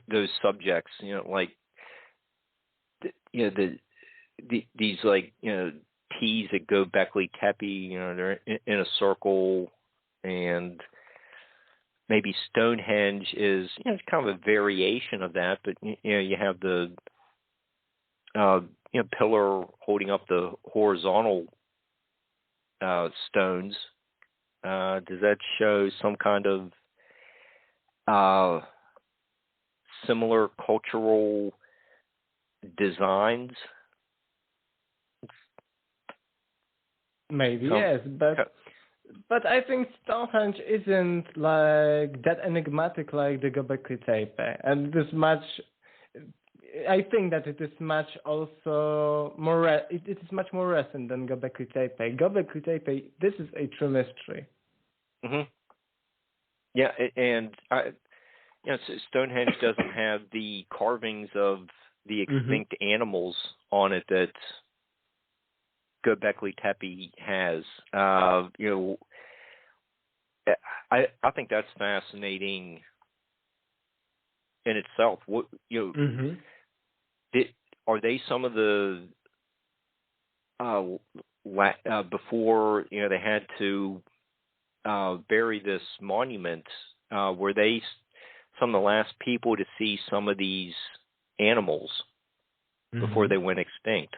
those subjects, like these like teas at Gobekli Tepe, they're in a circle, and maybe Stonehenge is it's kind of a variation of that, but you have the pillar holding up the horizontal stones. Does that show some kind of similar cultural designs? Maybe, yes, but I think Stonehenge isn't like that enigmatic like the Gobekli Tepe, and this much. I think that it is much also more. It is much more recent than Gobekli Tepe. Gobekli Tepe, this is a true mystery. Mm-hmm. Yeah, and Stonehenge doesn't have the carvings of the extinct animals on it that Gobekli Tepe has. I think that's fascinating in itself. What are they some of the before they had to bury this monument? Were they some of the last people to see some of these animals before they went extinct?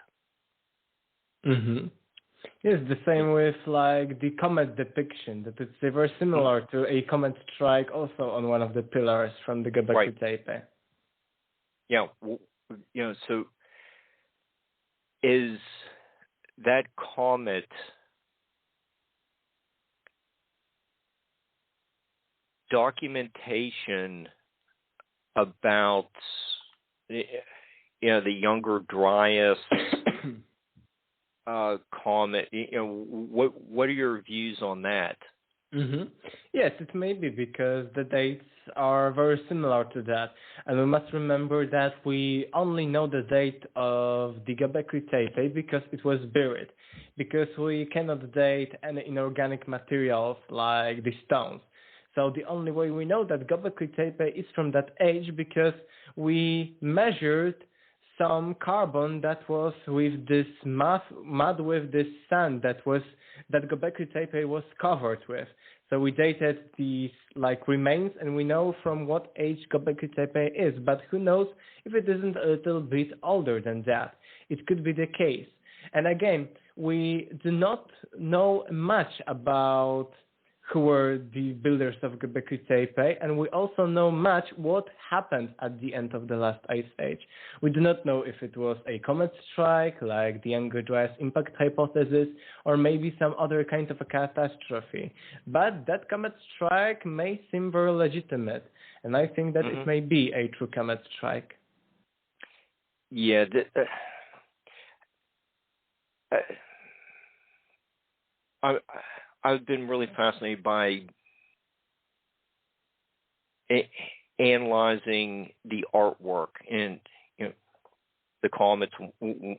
Yes, the same with like the comet depiction. That they were similar to a comet strike also on one of the pillars from the Gobekli Tepe. Yeah, so is that comet documentation about the Younger Dryas comet? What are your views on that? Yes, it may be because the dates are very similar to that. And we must remember that we only know the date of the Gobekli Tepe because it was buried, because we cannot date any inorganic materials like the stones. So the only way we know that Gobekli Tepe is from that age because we measured some carbon that was with this mud with this sand that Gobekli Tepe was covered with. So we dated these like remains, and we know from what age Gobekli Tepe is. But who knows if it isn't a little bit older than that? It could be the case. And again, we do not know much about who were the builders of Gobekli Tepe, and we also know much what happened at the end of the last ice age. We do not know if it was a comet strike, like the Younger Dryas impact hypothesis, or maybe some other kind of a catastrophe. But that comet strike may seem very legitimate, and I think that it may be a true comet strike. Yeah, I've been really fascinated by analyzing the artwork, and the comets,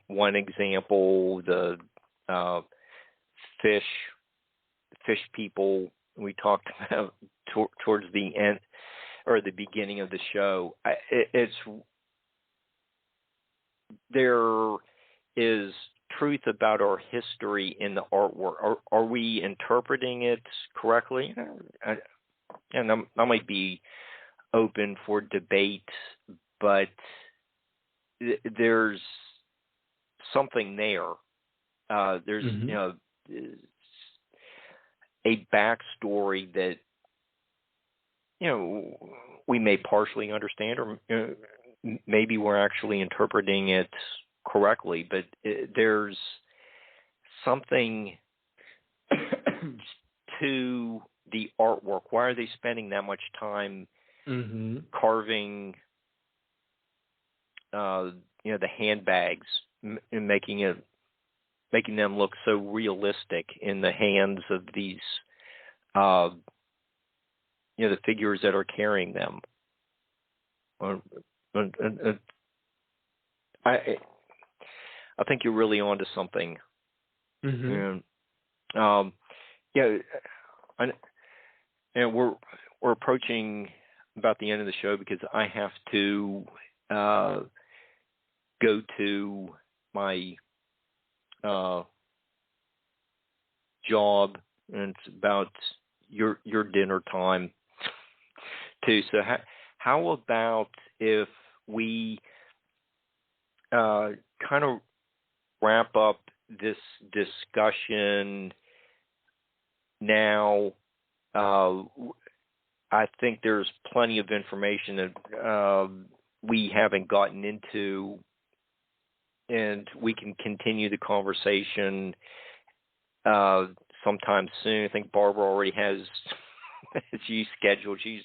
one example. The fish people we talked about towards the end or the beginning of the show. There is truth about our history in the artwork. Are we interpreting it correctly? And I might be open for debate, but there's something there. There's a backstory that we may partially understand, or maybe we're actually interpreting it correctly, but there's something to the artwork. Why are they spending that much time carving the handbags and making them look so realistic in the hands of these, the figures that are carrying them. I think you're really onto something. Mm-hmm. And we're approaching about the end of the show because I have to go to my job, and it's about your dinner time too. So how about if we kind of wrap up this discussion now? I think there's plenty of information that we haven't gotten into, and we can continue the conversation sometime soon. I think Barbara already has she's scheduled. She's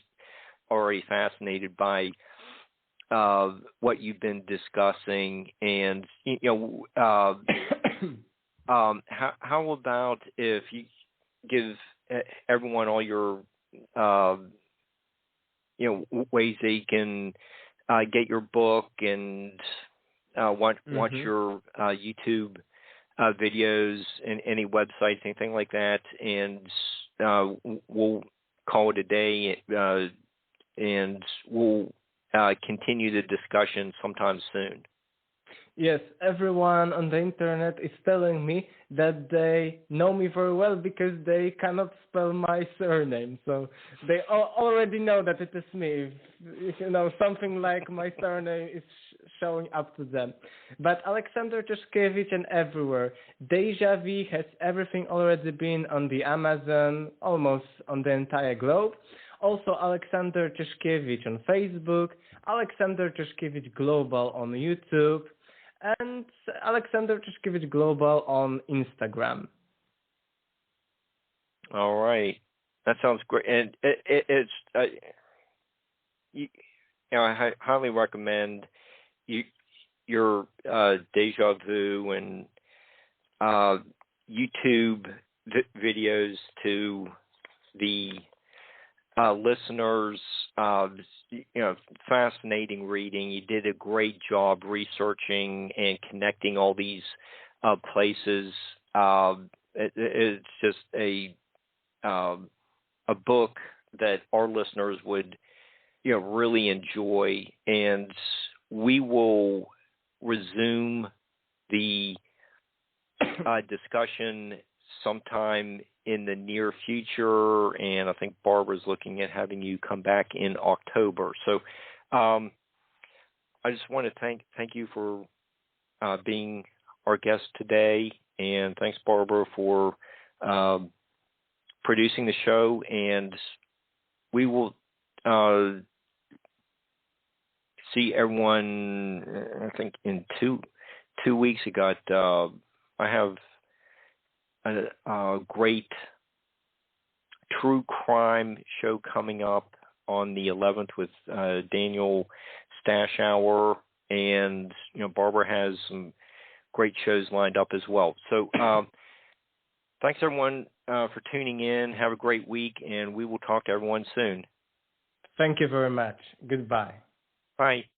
already fascinated by what you've been discussing, and how about if you give everyone all your ways they can get your book and watch your YouTube videos and any websites, anything like that, and we'll call it a day, and we'll continue the discussion sometime soon. Yes, everyone on the internet is telling me that they know me very well because they cannot spell my surname. So they already know that it is me. If something like my surname is showing up to them. But Aleksander Czeszkiewicz and everywhere. Deja Vu has everything already been on the Amazon, almost on the entire globe. Also Aleksander Czeszkiewicz on Facebook, Aleksander Czeszkiewicz Global on YouTube, and Aleksander Czeszkiewicz Global on Instagram. All right, that sounds great, and it's I highly recommend your Deja Vu and YouTube videos to the listeners. Fascinating reading. You did a great job researching and connecting all these places. It's just a book that our listeners would really enjoy, and we will resume the discussion sometime in the near future, and I think Barbara's looking at having you come back in October. So I just want to thank you for being our guest today, and thanks, Barbara, for producing the show, and we will see everyone, I think, in two weeks. I have a great true crime show coming up on the 11th with Daniel Stashour, and Barbara has some great shows lined up as well. So thanks everyone for tuning in. Have a great week, and we will talk to everyone soon. Thank you very much. Goodbye. Bye.